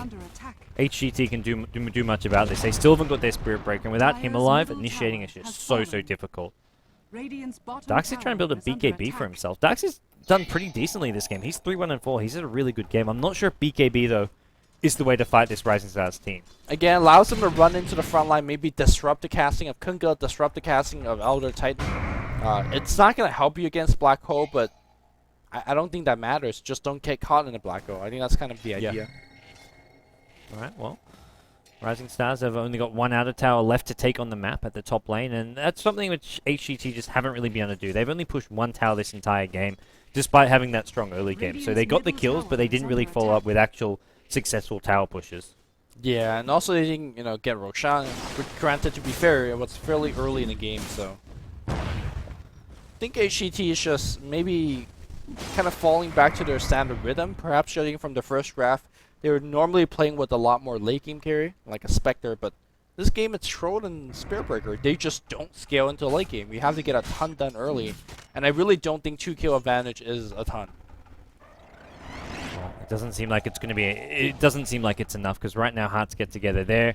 HGT can do much about this. They still haven't got their Spirit Breaker, and without him alive, initiating is just so difficult. Darkseid's trying to build a BKB for himself. Darkseid's done pretty decently this game. He's 3-1-4. He's had a really good game. I'm not sure if BKB, though, is the way to fight this Rising Stars team. Again, allows him to run into the front line, maybe disrupt the casting of Kunkka, disrupt the casting of Elder Titan. It's not going to help you against Black Hole, but I don't think that matters. Just don't get caught in a Black Hole. I think that's kind of the idea. Alright, well, Rising Stars have only got one outer tower left to take on the map at the top lane, and that's something which HGT just haven't really been able to do. They've only pushed one tower this entire game, despite having that strong early game. So they got the kills, but they didn't really follow up with actual successful tower pushes. Yeah, and also they didn't, get Roshan. Granted, to be fair, it was fairly early in the game, so I think HGT is just maybe kind of falling back to their standard rhythm. Perhaps judging from the first draft, they were normally playing with a lot more late game carry, like a Spectre, but this game it's Troll and Spirit Breaker. They just don't scale into a late game. You have to get a ton done early, and I really don't think 2-kill advantage is a ton. Well, it doesn't seem like it's going to be. It doesn't seem like it's enough because right now Hearts Get Together. They're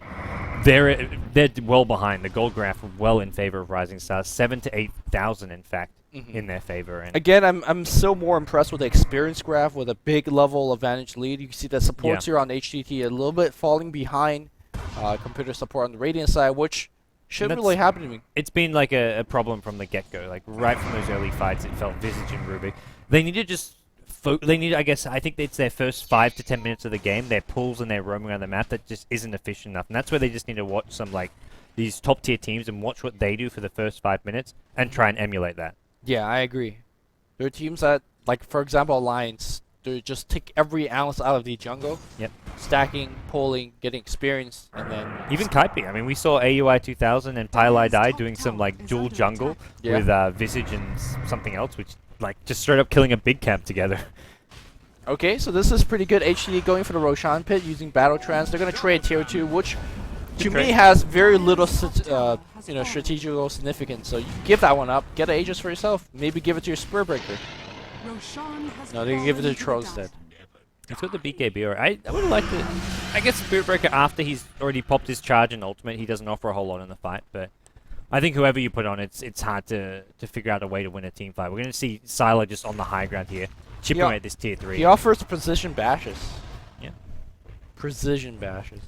well behind. The gold graph well in favor of Rising Stars. 7,000 to 8,000, in fact, in their favor. And again, I'm still more impressed with the experience graph with a big level advantage lead. You can see the supports here on HGT a little bit falling behind computer support on the Radiant side, which shouldn't really happen to me. It's been like a problem from the get-go. Like right from those early fights, it felt Visage and Rubik. They need to just they need, I guess, I think it's their first 5 to 10 minutes of the game, their pulls and their roaming around the map that just isn't efficient enough. And that's where they just need to watch some, like, these top-tier teams and watch what they do for the first 5 minutes and try and emulate that. Yeah, I agree. There are teams that, like, for example, Alliance, they just take every ounce out of the jungle. Yep. Stacking, pulling, getting experience, and then... Even Kaipi. I mean, we saw AUI 2000 and Pylai Die doing some, like, dual jungle with Visage and something else, which, like, just straight up killing a big camp together. Okay, so this is pretty good. HDD going for the Roshan pit using Battle Trance. They're going to trade tier 2, which to me has very little strategical significance. So you give that one up, get an Aegis for yourself. Maybe give it to your Spur Breaker. No, they can give it to Troll instead. He's got the BKB. I would have liked it. I guess Spirit Breaker, after he's already popped his charge and ultimate, he doesn't offer a whole lot in the fight. But I think whoever you put on, it's hard to figure out a way to win a team fight. We're going to see Sylar just on the high ground here, chipping away at this tier 3. He offers precision bashes. Yeah. Precision bashes.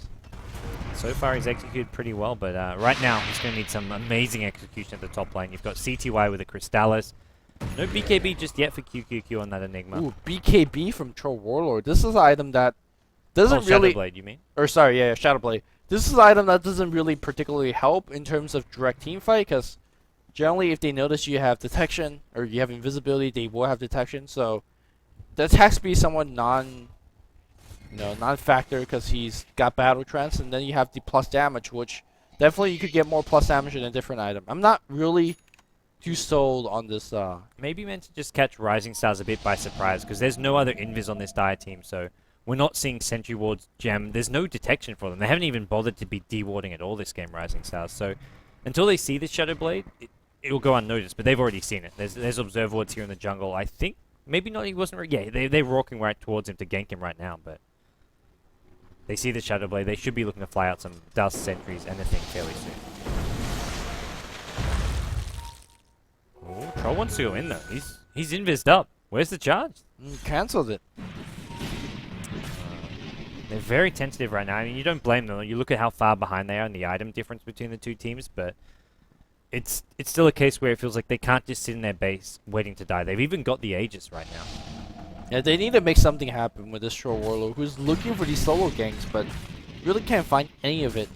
So far, he's executed pretty well, but right now, he's going to need some amazing execution at the top lane. You've got CTY with a Crystallis. No BKB just yet for QQQ on that Enigma. Ooh, BKB from Troll Warlord. This is an item that doesn't really... Shadowblade, you mean? Or sorry, yeah, Shadowblade. This is an item that doesn't really particularly help in terms of direct team fight, because generally if they notice you have detection, or you have invisibility, they will have detection, so the attack speed is somewhat non-factor, because he's got Battle Trance, and then you have the plus damage, which definitely you could get more plus damage in a different item. I'm not really too sold on this. Maybe meant to just catch Rising Stars a bit by surprise, because there's no other invis on this dire team, so we're not seeing Sentry Wards gem. There's no detection for them. They haven't even bothered to be dewarding at all this game, Rising Stars. So until they see this Shadow Blade, it will go unnoticed, but they've already seen it. There's Observer Wards here in the jungle. I think maybe not. He wasn't. Yeah, they're walking right towards him to gank him right now, but they see the Shadow Blade. They should be looking to fly out some Dust Sentries and anything fairly soon. Oh, Troll wants to go in though. He's invised up. Where's the charge? Cancelled it. They're very tentative right now. I mean, you don't blame them. You look at how far behind they are and the item difference between the two teams, but it's still a case where it feels like they can't just sit in their base waiting to die. They've even got the Aegis right now. Yeah, they need to make something happen with this Troll Warlord, who's looking for these solo ganks, but really can't find any of it.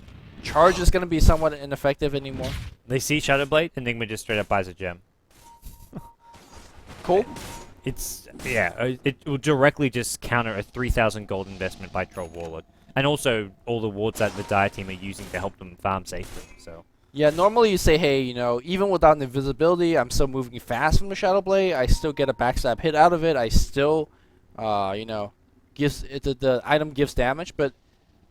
Charge is going to be somewhat ineffective anymore. They see Shadowblade, Enigma just straight up buys a gem. Cool. It will directly just counter a 3,000 gold investment by Troll Warlord. And also all the wards that the Dire team are using to help them farm safely. So yeah, normally you say, hey, even without invisibility, I'm still moving fast from the Shadow Blade. I still get a backstab hit out of it. I still, the item gives damage. But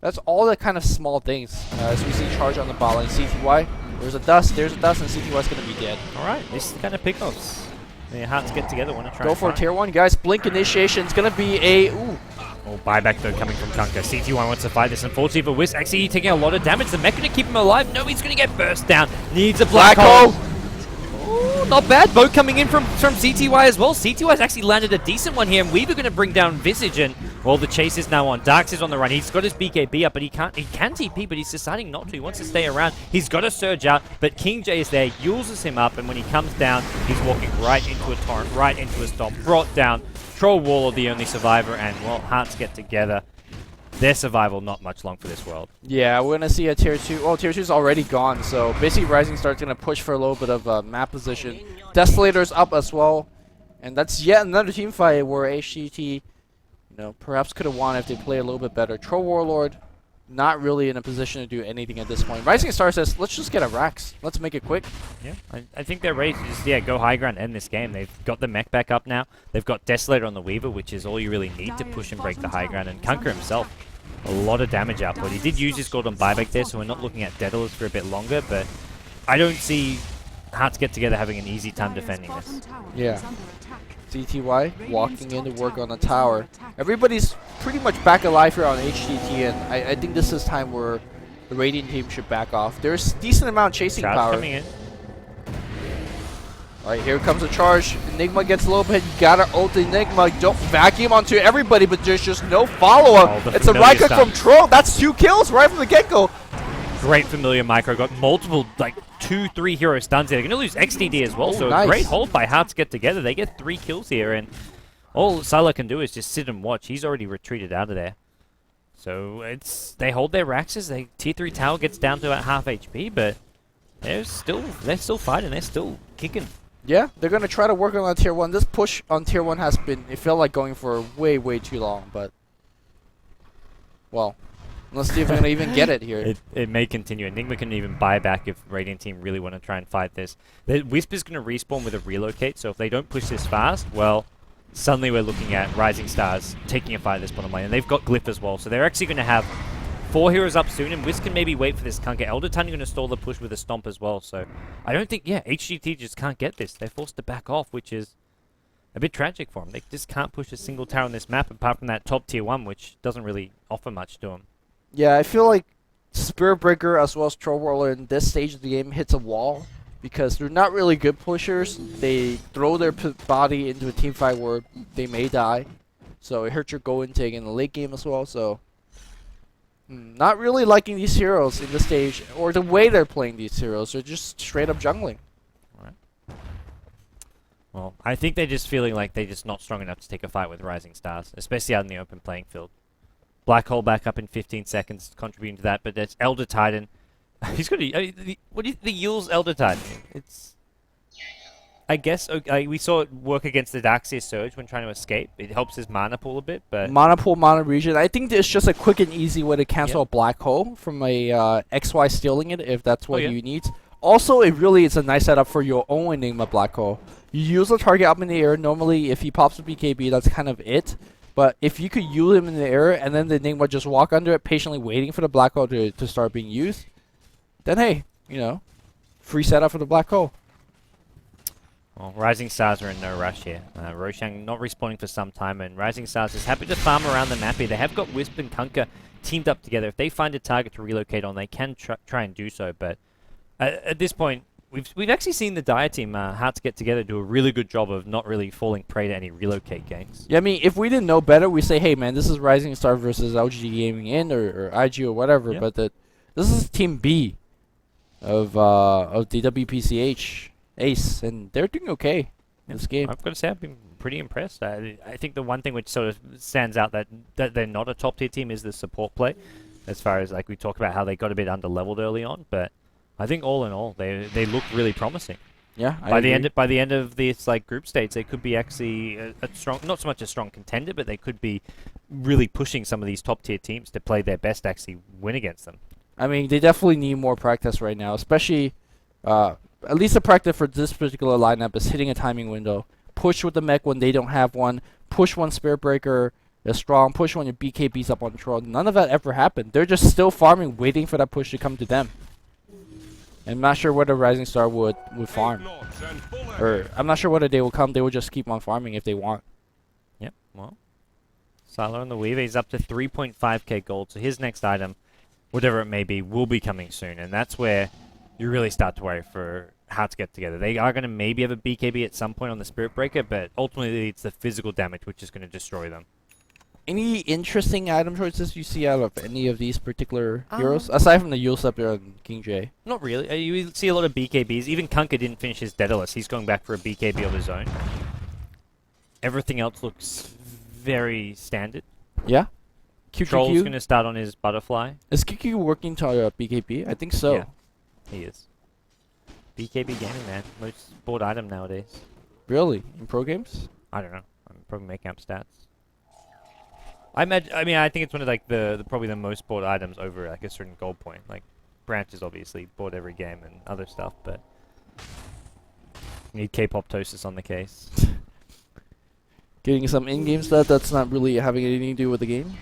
that's all the kind of small things. As we see charge on the ball lane, CTY. There's a dust, and CTY's going to be dead. All right, this is kind of pickoffs. Their hearts get together, want to try. Go for tier 1, guys. Blink initiation. It's going to be a... Ooh. Oh, buyback though coming from Kunkka. CT1 wants to fight this. Unfortunately for Wiz, actually taking a lot of damage. The mech going to keep him alive. No, he's going to get burst down. Needs a black hole. Oh, not bad. Boat coming in from CTY as well. CTY's actually landed a decent one here, and Weaver going to bring down Visage, and well, the chase is now on. Darks is on the run. He's got his BKB up, but he can TP, but he's deciding not to. He wants to stay around. He's got to surge out, but King J is there, uses him up, and when he comes down, he's walking right into a torrent, right into a stomp, brought down. Troll Warlord, the only survivor, and well, hearts get together. Their survival not much long for this world. Yeah, we're going to see a tier 2. Oh, tier 2 is already gone, so basically Rising Star's going to push for a little bit of map position. Desolator's up as well, and that's yet another team fight where HGT, perhaps could have won if they played a little bit better. Troll Warlord, not really in a position to do anything at this point. Rising Star says, let's just get a Rax. Let's make it quick. Yeah, I think they're ready to just, go high ground, end this game. They've got the mech back up now. They've got Desolator on the Weaver, which is all you really need to push and break the high ground. And Kunkka himself, a lot of damage output. He did use his gold on buyback there, so we're not looking at Daedalus for a bit longer, but I don't see Hearts Get Together having an easy time defending this. Yeah. CTY walking in to work on the tower. Everybody's pretty much back alive here on HGT, and I think this is time where the Radiant team should back off. There's decent amount of chasing power. Coming in. Alright, here comes a charge. Enigma gets a little bit. You gotta ult Enigma. Don't vacuum onto everybody, but there's just no follow-up. It's a right click from Troll. That's 2 kills right from the get-go. Great familiar micro. Got multiple, 2-3 hero stuns here. They're going to lose XDD as well, so nice. A great hold by Hearts Get Together. They get 3 kills here, and All Sylar can do is just sit and watch. He's already retreated out of there. So they hold their Raxes. Tier 3 tower gets down to about half HP, but they're still fighting. They're still kicking. Yeah, they're gonna try to work on that tier 1. This push on tier 1 has been, it felt like going for way too long, but well, let's see if we're gonna even get it here. It may continue. Enigma can even buy back if Radiant team really want to try and fight this. The Wisp is gonna respawn with a relocate, so if they don't push this fast, well, suddenly we're looking at Rising Stars taking a fight at this bottom lane, and they've got Glyph as well, so they're actually gonna have 4 heroes up soon, and Wisp can maybe wait for this Kunkka. Elder Titan going to stall the push with a Stomp as well, so I don't think, HGT just can't get this. They're forced to back off, which is a bit tragic for them. They just can't push a single tower on this map, apart from that top tier 1, which doesn't really offer much to them. Yeah, I feel like Spirit Breaker as well as Troll Whirler in this stage of the game hits a wall, because they're not really good pushers. They throw their body into a team fight where they may die, so it hurts your go intake in the late game as well, so not really liking these heroes in this stage, or the way they're playing these heroes. They're just straight up jungling. Alright. Well, I think they're just feeling like they're just not strong enough to take a fight with Rising Stars, especially out in the open playing field. Black Hole back up in 15 seconds, contributing to that, but it's Elder Titan. He's got the Yule's Elder Titan. It's, I guess, we saw it work against the Darkseer Surge when trying to escape. It helps his mana pool a bit, but Mana pool, mana regen. I think it's just a quick and easy way to cancel a Black Hole from a XY stealing it, if that's what you need. Also, it's a nice setup for your own Enigma Black Hole. You use the target up in the air. Normally, if he pops a BKB, that's kind of it. But if you could use him in the air, and then the Enigma just walk under it, patiently waiting for the Black Hole to start being used, then hey, free setup for the Black Hole. Well, Rising Stars are in no rush here. Roshan not respawning for some time, and Rising Stars is happy to farm around the map here. They have got Wisp and Kunkka teamed up together. If they find a target to relocate on, they can try and do so, but at this point, we've actually seen the Dire team, Hearts Get Together, do a really good job of not really falling prey to any relocate ganks. Yeah, I mean, if we didn't know better, we say, hey man, this is Rising Star versus LGD Gaming In or IG or whatever, but this is Team B of the WPCH Ace, and they're doing okay in this game. I've got to say, I've been pretty impressed. I think the one thing which sort of stands out that they're not a top tier team is the support play, as far as like we talk about how they got a bit under-leveled early on, but I think all in all, they look really promising. Yeah, by the end of this group stage, they could be actually a strong, not so much a strong contender, but they could be really pushing some of these top tier teams to play their best to actually win against them. I mean, they definitely need more practice right now, especially at least the practice for this particular lineup is hitting a timing window. Push with the mech when they don't have one. Push when Spirit Breaker is strong. Push when your BKB's up on Troll. None of that ever happened. They're just still farming, waiting for that push to come to them. I'm not sure whether Rising Star would farm. Or I'm not sure whether they will come. They will just keep on farming if they want. Yep, well. Sylar on the Weaver, he's up to 3.5k gold. So his next item, whatever it may be, will be coming soon. And that's where you really start to worry for how to get together. They are going to maybe have a BKB at some point on the Spirit Breaker, but ultimately it's the physical damage which is going to destroy them. Any interesting item choices you see out of any of these particular heroes? Aside from the Yule Scepter and King J. Not really. You see a lot of BKBs. Even Kunkka didn't finish his Daedalus. He's going back for a BKB of his own. Everything else looks very standard. Yeah? Troll's going to start on his Butterfly. Is QQ working to BKB? I think so. Yeah, he is. BKB gaming, man. Most bought item nowadays. Really? In pro games? I don't know. I'm probably making up stats. I mean, I think it's one of the probably the most bought items over a certain gold point. Like branches, obviously bought every game and other stuff, but you need K-Poptosis on the case. Getting some in-game stuff that's not really having anything to do with the game.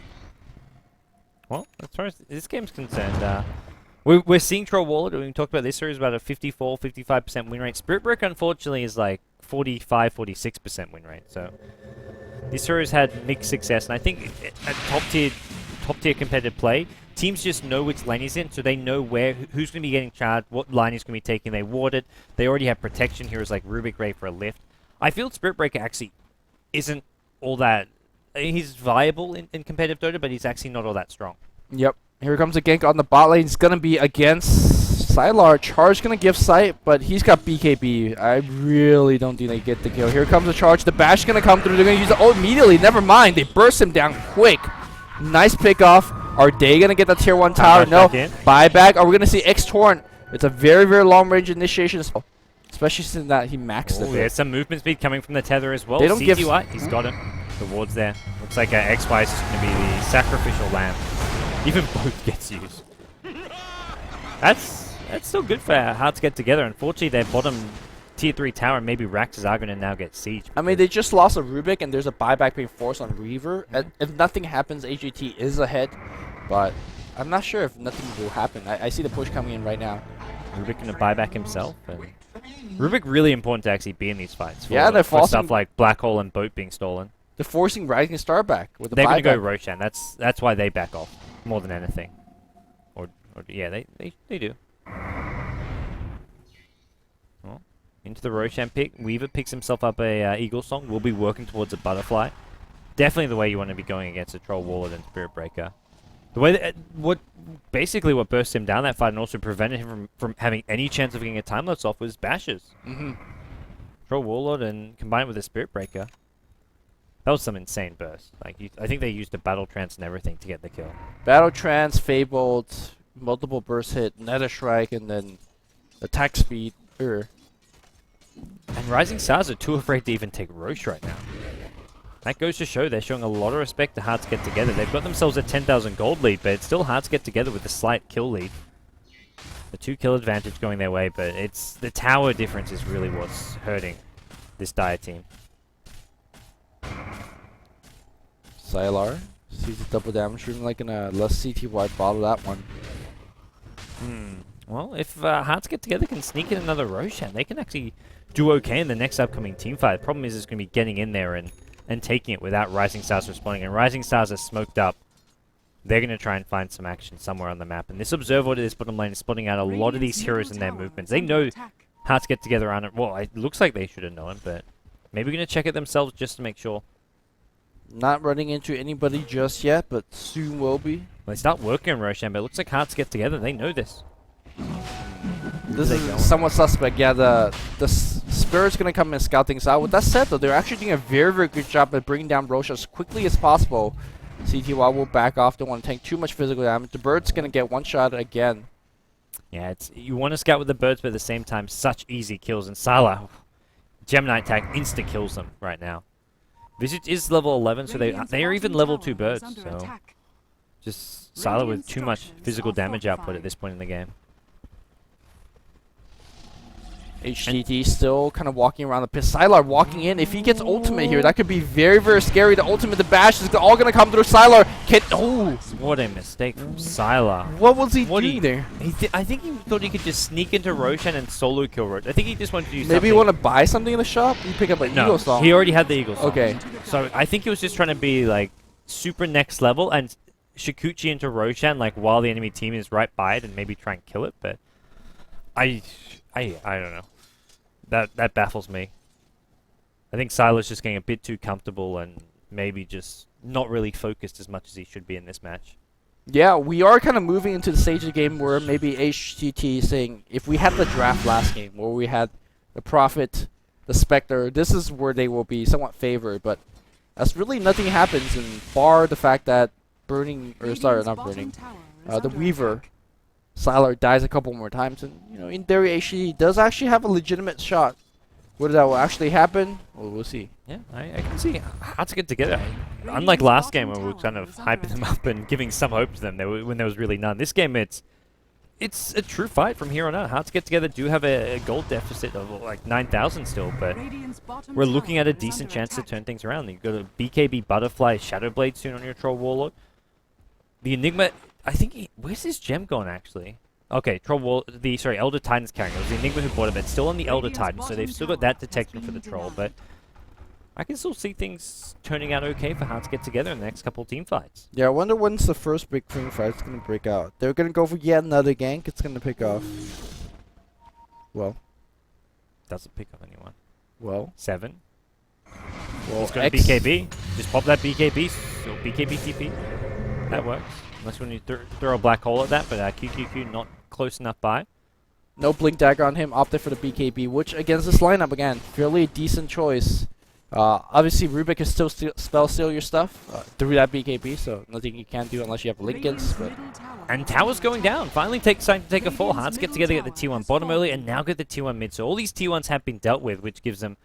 Well, as far as this game's concerned, we're seeing Troll Waller. We talked about this series about a 55% win rate. Spirit Breaker, unfortunately, is like 46% win rate. So this series had mixed success, and I think at top tier competitive play, teams just know which lane he's in, so they know who's going to be getting charged, what line he's going to be taking. They ward it. They already have protection heroes like Rubik Ray for a lift. I feel Spirit Breaker actually isn't all that. He's viable in competitive Dota, but he's actually not all that strong. Yep. Here comes a gank on the bot lane. It's going to be against Sylar charge gonna give sight, but he's got BKB. I really don't think they get the kill. Here comes the charge. The bash gonna come through. They're gonna use it. Oh, immediately. Never mind. They burst him down quick. Nice pick off. Are they gonna get the tier 1 tower? No. Buyback. Are we gonna see X Torrent? It's a very, very long range initiation, especially since that he maxed it. Yeah, some movement speed coming from the tether as well. They don't give CTY, he's got him. The ward's there. Looks like XY is just gonna be the sacrificial lamb. Even both gets used. That's still good for Hard to get together. Unfortunately, their bottom tier 3 tower and maybe Raxes are going to now get siege. I mean, they just lost a Rubik, and there's a buyback being forced on Reaver. If nothing happens, AGT is ahead, but I'm not sure if nothing will happen. I see the push coming in right now. Rubik going to buy back himself. And Rubik really important to actually be in these fights. For, yeah, they're for stuff like Black Hole and Boat being stolen. They're forcing Rising Star back with the They're buyback. going to go Roshan. That's why they back off more than anything. Or yeah, they do. Well, into the Roshan pick. Weaver picks himself up a Eagle Song. We'll be working towards a Butterfly. Definitely the way you want to be going against a Troll Warlord and Spirit Breaker. The way that what burst him down that fight and also prevented him from having any chance of getting a time lapse off was bashes. Troll Warlord and combined with a Spirit Breaker. That was some insane burst. Like I think they used a Battle Trance and everything to get the kill. Battle Trance, Fabled, multiple burst hit, Nether Strike, and then attack speed. And Rising Stars are too afraid to even take Roche right now. That goes to show they're showing a lot of respect to Hard to Get Together. They've got themselves a 10,000 gold lead, but it's still hard to get together with a slight kill lead. The 2 kill advantage going their way, but it's the tower difference is really what's hurting this Dire team. Sylar sees the double damage room like in a less CTY bottle that one. Well, if Hearts Get Together can sneak in another Roshan, they can actually do okay in the next upcoming team fight. The problem is it's going to be getting in there and taking it without Rising Stars responding. And Rising Stars are smoked up. They're going to try and find some action somewhere on the map. And this Observer to this bottom lane is spotting out a lot of these heroes in their movements. They know Hearts Get Together on it. Well, it looks like they should have known, but maybe we're going to check it themselves just to make sure. Not running into anybody just yet, but soon will be. Well, they start working on Roshan, but it looks like Hearts Get Together. They know this. This is somewhat suspect. Yeah, the Spirit's going to come and scout things out. With that said, though, they're actually doing a very, very good job at bringing down Roche as quickly as possible. CTY will back off. Don't want to take too much physical damage. The Bird's going to get one shot again. Yeah, you want to scout with the Birds, but at the same time, such easy kills. And Sala, Gemini attack insta kills them right now. Visage is level 11, so they are even level 2 Birds. So just Sala with too much physical damage output at this point in the game. HTT still kind of walking around the pit. Sylar walking in. If he gets ultimate here, that could be very, very scary. The ultimate, the bash is all going to come through. Sylar can... Oh! What a mistake from Sylar. What was he doing there? I think he thought he could just sneak into Roshan and solo kill Roche. I think he just wanted to do something. Maybe you want to buy something in the shop? You pick up an Eagle Song. He already had the Eagle Song. Okay. So I think he was just trying to be like super next level and Shikuchi into Roshan like while the enemy team is right by it and maybe try and kill it, but I don't know. That baffles me. I think Sylar's just getting a bit too comfortable and maybe just not really focused as much as he should be in this match. Yeah, we are kind of moving into the stage of the game where maybe HTT is saying, if we had the draft last game, where we had the Prophet, the Spectre, this is where they will be somewhat favored, but as really nothing happens, and bar the fact that the Weaver, Sylar dies a couple more times, and in theory, HTT does actually have a legitimate shot. Whether that will actually happen, well, we'll see. Yeah, I can see how to get together. Unlike last game where we were kind of hyping them up and giving some hope to them when there was really none. This game, it's a true fight from here on out. Hard to Get Together do have a gold deficit of like 9,000 still, but we're looking at a decent chance to turn things around. You've got a BKB Butterfly Shadowblade soon on your Troll Warlord. The Enigma, I think where's his gem gone actually? Okay, Elder Titan's carrying it. It was the Enigma who bought it, but it's still on the Elder Titan, so they've still got that detection for the Troll, but I can still see things turning out okay for Hard to Get Together in the next couple team fights. Yeah, I wonder when's the first big team fight's going to break out. They're going to go for yet another gank. It's going to pick off. Well. Doesn't pick up anyone. Well. 7. Well, it's got a BKB. Just pop that BKB, so BKB TP. That works. Unless when you throw a black hole at that, but QQQ not close enough by. No Blink Dagger on him, opted for the BKB, which against this lineup, again, fairly decent choice. Obviously, Rubik can still spell steal your stuff through that BKB, so nothing you can do unless you have Lincolns. But And tower's going down. Finally deciding to take a fall. Hearts get together, get the T1 bottom early, and now get the T1 mid. So all these T1s have been dealt with, which gives them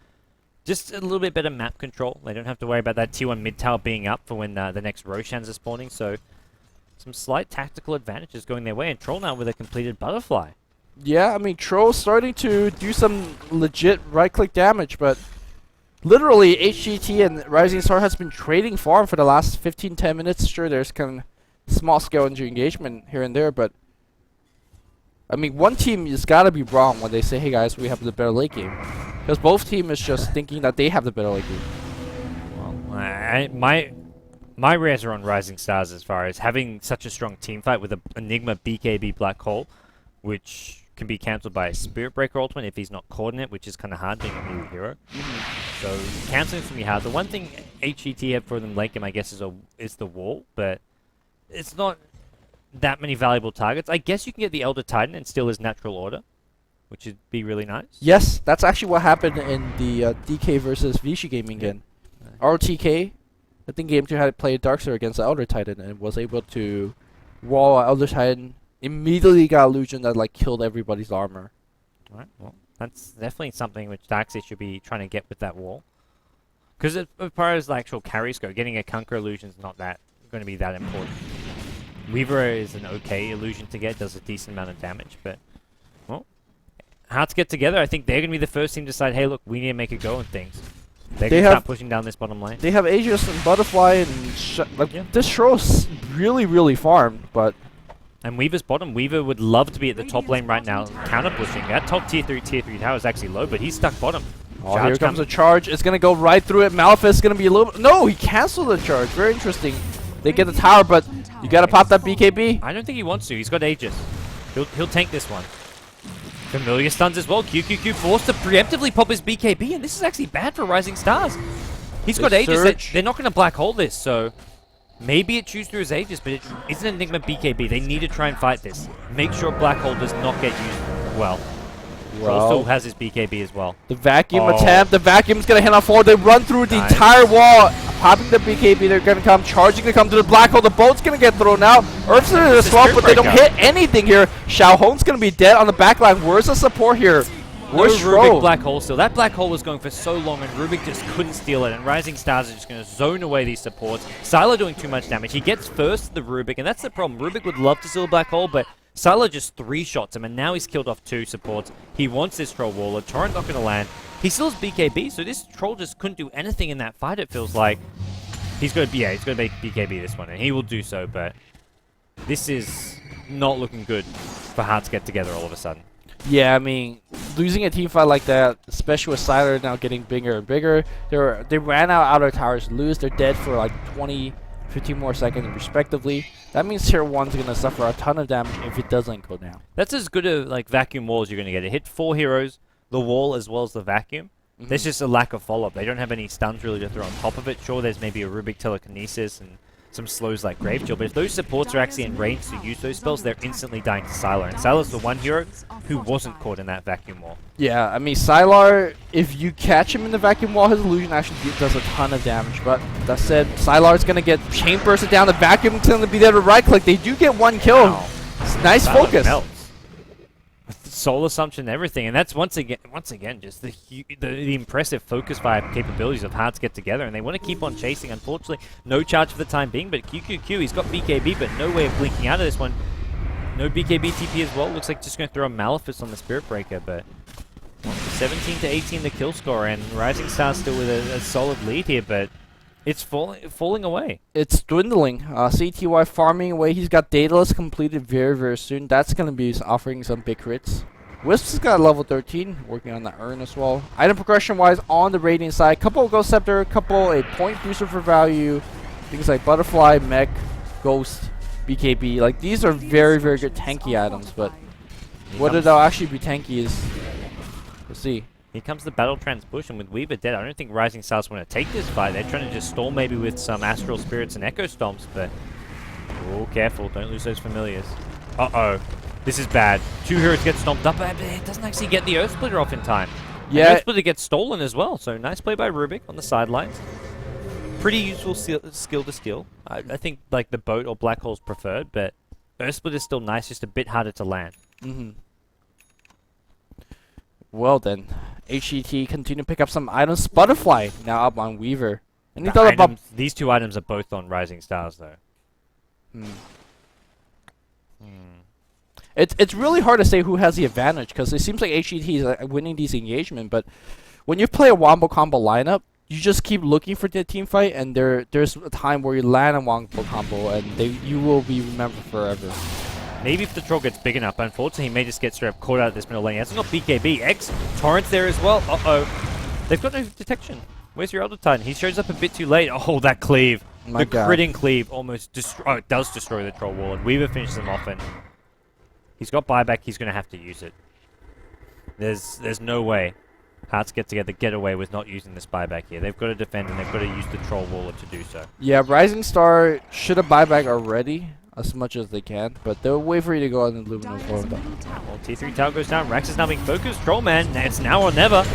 just a little bit better map control. They don't have to worry about that T1 mid tower being up for when the next Roshans are spawning. So some slight tactical advantages going their way. And Troll now with a completed butterfly. yeah, I mean, Troll's starting to do some legit right-click damage, but literally HGT and Rising Star has been trading farm for the last 15-10 minutes. Sure, there's kind of small-scale engagement here and there, but I mean, one team has got to be wrong when they say, hey guys, we have the better late game. Because both teams is just thinking that they have the better late game. Well, my rares are on Rising Stars as far as having such a strong team fight with a Enigma BKB Black Hole, which can be cancelled by a Spirit Breaker ultimate if he's not caught in it, which is kind of hard being a new hero. So cancelling is going to be hard. The one thing HET have for them late game, I guess, is the wall, but it's not that many valuable targets. I guess you can get the Elder Titan and steal his natural order, which would be really nice. Yes, that's actually what happened in the DK versus Vichy gaming game. RTK, I think Game 2 had played Darkseer against the Elder Titan and was able to wall Elder Titan. Immediately got illusion that like killed everybody's armor. Alright, well, that's definitely something which Darkseer should be trying to get with that wall. Because as far as the actual carries go, getting a Conquer illusion is not that going to be that important. Weaver is an okay illusion to get, does a decent amount of damage, but well, Hearts get together. I think they're going to be the first team to decide, hey, look, we need to make a go of things. They're going to start pushing down this bottom lane. They have Aegis and Butterfly and like this Troll's really, really farmed, but. And Weaver's bottom. Weaver would love to be at the top lane right now, counter pushing. That top tier 3 tower is actually low, but he's stuck bottom. Oh, here comes a charge. It's going to go right through it. Malphite is going to be a little... No, he canceled the charge. Very interesting. They get the tower, but you got to pop that BKB. I don't think he wants to. He's got Aegis. He'll tank this one. Familiar stuns as well. QQQ forced to preemptively pop his BKB, and this is actually bad for Rising Stars. He's got Aegis. They're not going to black hole this, so... Maybe it chews through his Aegis, but it isn't Enigma BKB. They need to try and fight this. Make sure Black Hole does not get used well. Troll still has his BKB as well. The vacuum attempt. The vacuum's going to hit on forward. They run through the entire wall. Popping the BKB. They're going to come. Charging to come to the Black Hole. The boat's going to get thrown out. Earth's in the swamp, but they don't hit anything here. Xiaohong's going to be dead on the back line. Where's the support here? Where's Rubik Black Hole still? That Black Hole was going for so long and Rubik just couldn't steal it, and Rising Stars are just going to zone away these supports. Sylar doing too much damage. He gets first the Rubik, and that's the problem. Rubik would love to steal a Black Hole, but Sylar just 3-shots him, and now he's killed off 2 supports. He wants this Troll Waller. Torrent not going to land. He still has BKB, so this Troll just couldn't do anything in that fight, it feels like. He's going to make BKB this one, and he will do so, but this is not looking good for Hearts to get together all of a sudden. Yeah, I mean, losing a team fight like that, especially with Sylar now getting bigger and bigger, they ran out outer towers, lose, they're dead for like 20, 15 more seconds respectively. That means tier 1's going to suffer a ton of damage if it doesn't go down. That's as good a like vacuum wall as you're going to get. It hit 4 heroes, the wall as well as the vacuum. There's just a lack of follow-up. They don't have any stuns really to throw on top of it. Sure, there's maybe a Rubik Telekinesis and some slows like Grave Chill, but if those supports are actually in range to use those spells, they're instantly dying to Sylar. And Sylar's the one hero who wasn't caught in that vacuum wall. Yeah, I mean, Sylar, if you catch him in the vacuum wall, his illusion actually does a ton of damage. But that said, Sylar's going to get chain bursted down. The vacuum's going to be there to right-click. They do get 1 kill. Wow. It's nice Sylar focus. Melts. Soul Assumption and everything, and that's once again just the impressive focus fire capabilities of Hearts get together, and they want to keep on chasing. Unfortunately, no charge for the time being, but QQQ, he's got BKB, but no way of blinking out of this one. No BKB TP as well. Looks like just going to throw a Malefice on the Spirit Breaker, but 17 to 18 the kill score, and Rising Star still with a solid lead here, but it's falling away. It's dwindling. CTY farming away. He's got Daedalus completed very, very soon. That's going to be offering some big crits. Wisps has got level 13, working on that urn as well. Item progression-wise, on the Radiant side, couple of Ghost Scepter, couple a point booster for value, things like Butterfly, Mech, Ghost, BKB. Like, these are very, very good tanky items, but whether they'll actually be tanky is... we'll see. Here comes the Battle Trans push, and with Weaver dead, I don't think Rising Stars want to take this fight. They're trying to just stall maybe with some Astral Spirits and Echo Stomps, but... oh, careful, don't lose those familiars. Uh-oh. This is bad. 2 heroes get stomped up, but it doesn't actually get the Earth Splitter off in time. Yeah. And Earth Splitter gets stolen as well, so nice play by Rubik on the sidelines. Pretty useful skill to steal. I think like the boat or black hole's preferred, but Earth Splitter is still nice, just a bit harder to land. Well then, HGT continue to pick up some items. Butterfly now up on Weaver. And he The thought about these 2 items are both on Rising Stars though. It's really hard to say who has the advantage because it seems like HGT is winning these engagement, but when you play a wombo combo lineup, you just keep looking for the team fight, and there's a time where you land a wombo combo, and you will be remembered forever. Maybe if the troll gets big enough, but unfortunately he may just get straight up caught out of this middle lane. He hasn't got BKB. X Torrent's there as well. They've got no detection. Where's your Elder Titan? He shows up a bit too late. Oh, that cleave. My the God. critting cleave almost it does destroy the troll wall, and Weaver finishes him off, and he's got buyback. He's going to have to use it. There's no way Hearts get away with not using this buyback here. They've got to defend, and they've got to use the troll waller to do so. Yeah, Rising Star should have buyback already as much as they can, but they'll wait for you to go on the Luminous World. Well, T3 tower goes down. Rex is now being focused. Trollman, it's now or never.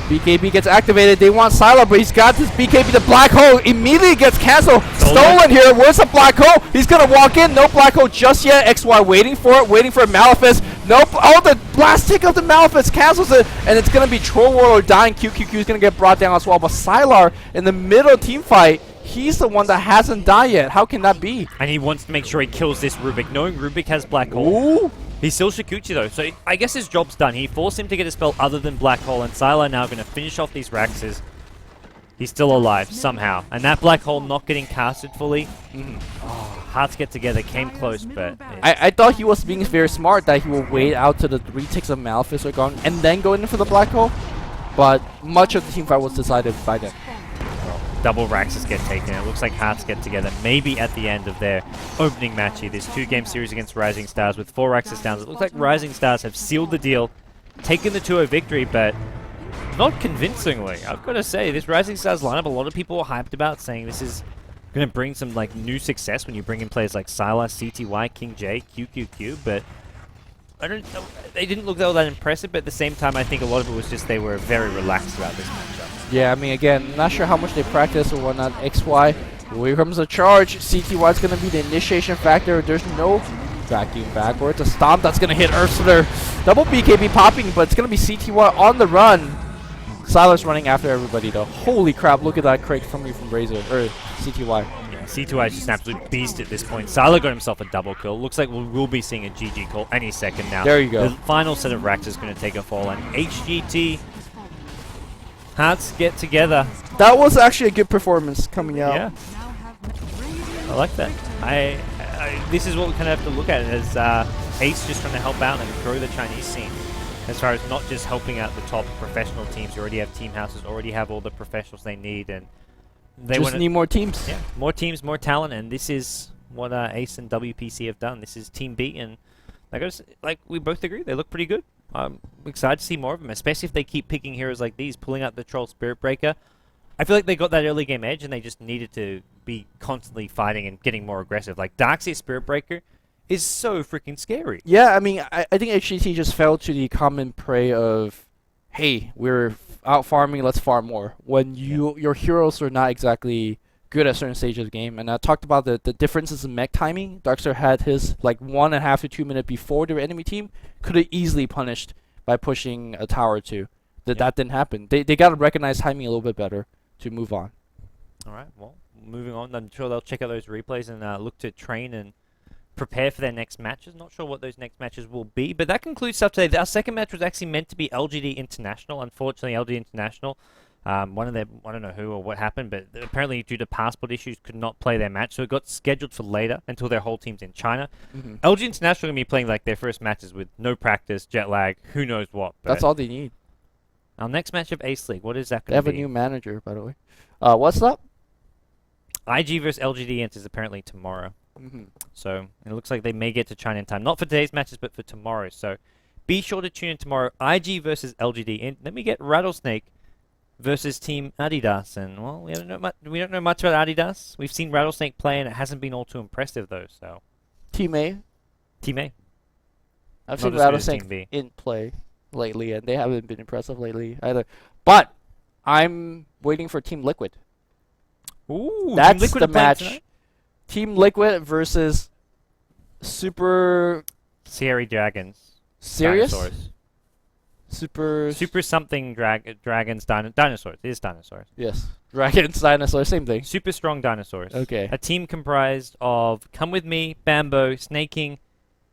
BKB gets activated. They want Silo, but he's got this BKB. The black hole immediately gets canceled. Stolen here. Where's the black hole? He's going to walk in. No black hole just yet. XY waiting for it. Waiting for Malefice. Nope. Oh, the blast tick of the Malefice cancels it. And it's going to be Troll Warlord dying. QQQ is going to get brought down as well. But Sylar in the middle team fight, he's the one that hasn't died yet. How can that be? And he wants to make sure he kills this Rubik, knowing Rubik has black hole. Ooh. He's still Shikuchi though, so I guess his job's done. He forced him to get a spell other than Black Hole, and Sylar now going to finish off these Raxes. He's still alive, somehow. And that Black Hole not getting casted fully. Hearts get together, came close, but... I thought he was being very smart that he will wait out till the 3 ticks of Malefice are gone and then go in for the Black Hole. But much of the team fight was decided by then. Double Raxes get taken. It looks like Hearts get together, maybe at the end of their opening match here. This 2-game series against Rising Stars with 4 Raxes down. It looks like Rising Stars have sealed the deal, taken the 2-0 victory, but not convincingly. I've got to say, this Rising Stars lineup, a lot of people were hyped about, saying this is going to bring some like new success when you bring in players like Sylar, CTY, King J, QQQ, but I don't know. They didn't look all that impressive, but at the same time, I think a lot of it was just they were very relaxed about this matchup. Yeah, I mean, again, not sure how much they practice or whatnot. XY, here comes a charge. CTY is going to be the initiation factor. There's no vacuum backwards. A stomp that's going to hit Ursula. Double BKB popping, but it's going to be CTY on the run. Silas running after everybody, though. Holy crap, look at that crate coming from Razor, or CTY. Yeah, C2I is just an absolute beast at this point. Sylar got himself a double kill. Looks like we'll be seeing a GG call any second now. There you go. The final set of racks is going to take a fall, and HGT Hearts get together. That was actually a good performance coming out. Yeah, I like that. This is what we kind of have to look at as Ace just trying to help out and grow the Chinese scene. As far as not just helping out the top professional teams who already have team houses, already have all the professionals they need, and they just need more teams. Yeah, more teams, more talent, and this is what Ace and WPC have done. This is Team B, and like we both agree, they look pretty good. I'm excited to see more of them, especially if they keep picking heroes like these, pulling out the Troll Spirit Breaker. I feel like they got that early game edge, and they just needed to be constantly fighting and getting more aggressive. Like Darkseid Spirit Breaker is so freaking scary. Yeah, I mean, I think HGT just fell to the common prey of, hey, we're out farming, let's farm more. When your heroes are not exactly good at certain stages of the game. And I talked about the differences in mech timing. Darkstar had his like 1.5 to 2 minutes before their enemy team. Could have easily punished by pushing a tower or two. That didn't happen. They got to recognize timing a little bit better to move on. All right, well, moving on. I'm sure they'll check out those replays and look to train and prepare for their next matches. Not sure what those next matches will be, but that concludes stuff today. Our second match was actually meant to be LGD International. Unfortunately, LGD International, one of them, I don't know who or what happened, but apparently due to passport issues could not play their match, so it got scheduled for later until their whole team's in China. LGD International are going to be playing like their first matches with no practice, jet lag, who knows what. That's all they need. Our next match of Ace League, what is that They going to have be? a new manager, by the way. What's up? IG versus LGD enters apparently tomorrow. So it looks like they may get to China in time. Not for today's matches, but for tomorrow. So be sure to tune in tomorrow. IG versus LGD. And then we get Rattlesnake versus Team Adidas. And, well, we don't know much about Adidas. We've seen Rattlesnake play, and it hasn't been all too impressive, though. So Team A. Team A. I've Not seen as good as Rattlesnake Team B. in play lately, and they haven't been impressive lately either. But I'm waiting for Team Liquid. Ooh, That's Team Liquid the are playing match. tonight? Team Liquid versus Super Sierra Dragons. Serious? Dinosaurs. Super Super something dragons, dinosaurs. It is dinosaurs. Yes. Dragons, dinosaurs, same thing. Super strong dinosaurs. Okay. A team comprised of Come With Me, Bambo, Snaking,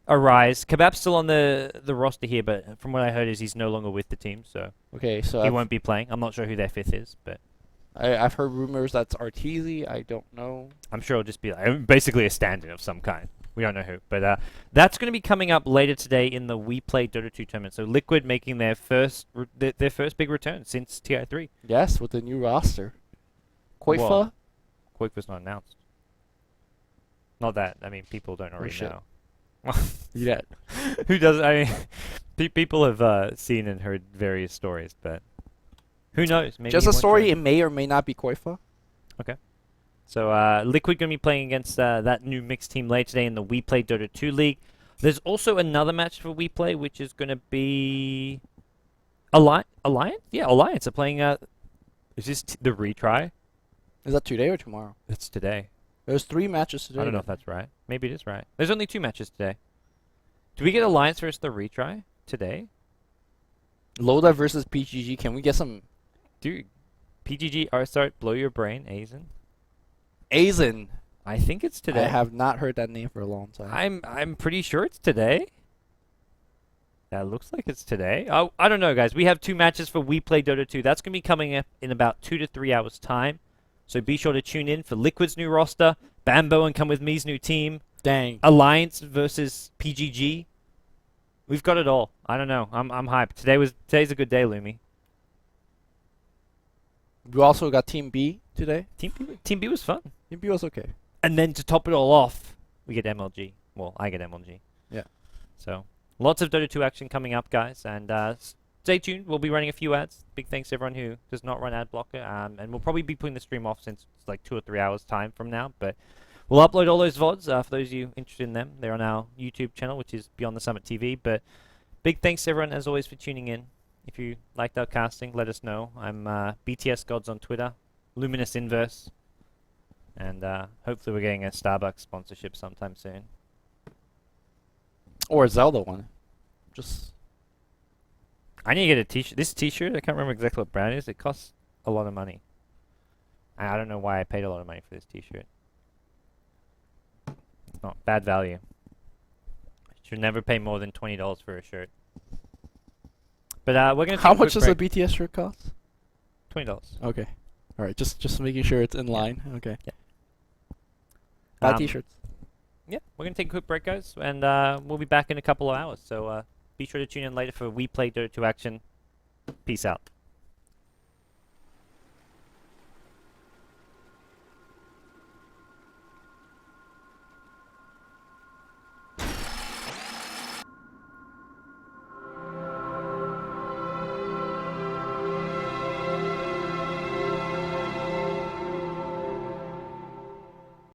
Arise. Kebab's still on the roster here, but from what I heard is he's no longer with the team, so Okay, so he won't be playing. I'm not sure who their fifth is, but I've heard rumors that's Arteezy. I don't know. I'm sure it'll just be basically a stand-in of some kind. We don't know who, but that's going to be coming up later today in the We Play Dota 2 tournament. So Liquid making their first their first big return since TI3. Yes, with the new roster. Koifa? Well, Quick was not announced. Not that. I mean, people don't already shit. know. Yeah. Who doesn't? I mean, people have seen and heard various stories, but who knows? Maybe Just he a won't story, join. it may or may not be Koifa. So Liquid going to be playing against that new mixed team later today in the We Play Dota 2 League. There's also another match for We Play, which is going to be Alliance. Yeah, Alliance are playing. Is this the retry? Is that today or tomorrow? It's today. There's 3 matches today. I don't know if that's right. Maybe it is right. There's only 2 matches today. Do we get Alliance versus the retry today? Loda versus PGG. Can we get some Dude, PGG Arstart, blow your brain, Aizen. Aizen? I think it's today. I have not heard that name for a long time. I'm pretty sure it's today. That looks like it's today. Oh, I don't know, guys. We have 2 matches for We Play Dota 2. That's going to be coming up in about 2 to 3 hours' time. So be sure to tune in for Liquid's new roster, Bambo and Come With Me's new team, Dang. Alliance versus PGG. We've got it all. I don't know. I'm hyped. Today's a good day, Lumi. We also got Team B today. Team B was fun. Team B was okay. And then to top it all off, we get MLG. Well, I get MLG. Yeah. So, lots of Dota 2 action coming up, guys. And stay tuned. We'll be running a few ads. Big thanks to everyone who does not run ad blocker. And we'll probably be putting the stream off since it's like 2 or 3 hours time from now. But we'll upload all those VODs for those of you interested in them. They're on our YouTube channel, which is Beyond the Summit TV. But big thanks to everyone, as always, for tuning in. If you liked our casting, let us know. I'm BTS Gods on Twitter, Luminous Inverse. And hopefully we're getting a Starbucks sponsorship sometime soon. Or a Zelda one. Just I need to get a t-shirt. This t-shirt, I can't remember exactly what brand it is. It costs a lot of money. And I don't know why I paid a lot of money for this t-shirt. It's not bad value. Should never pay more than $20 for a shirt. But we're gonna. how take a much quick does a break. BTS shirt cost? $20. Okay. All right, just making sure it's in line. Okay. Yeah. Buy Um, t-shirts. Yeah, we're going to take a quick break, guys, and we'll be back in a couple of hours. So be sure to tune in later for We Play Dota 2 action. Peace out.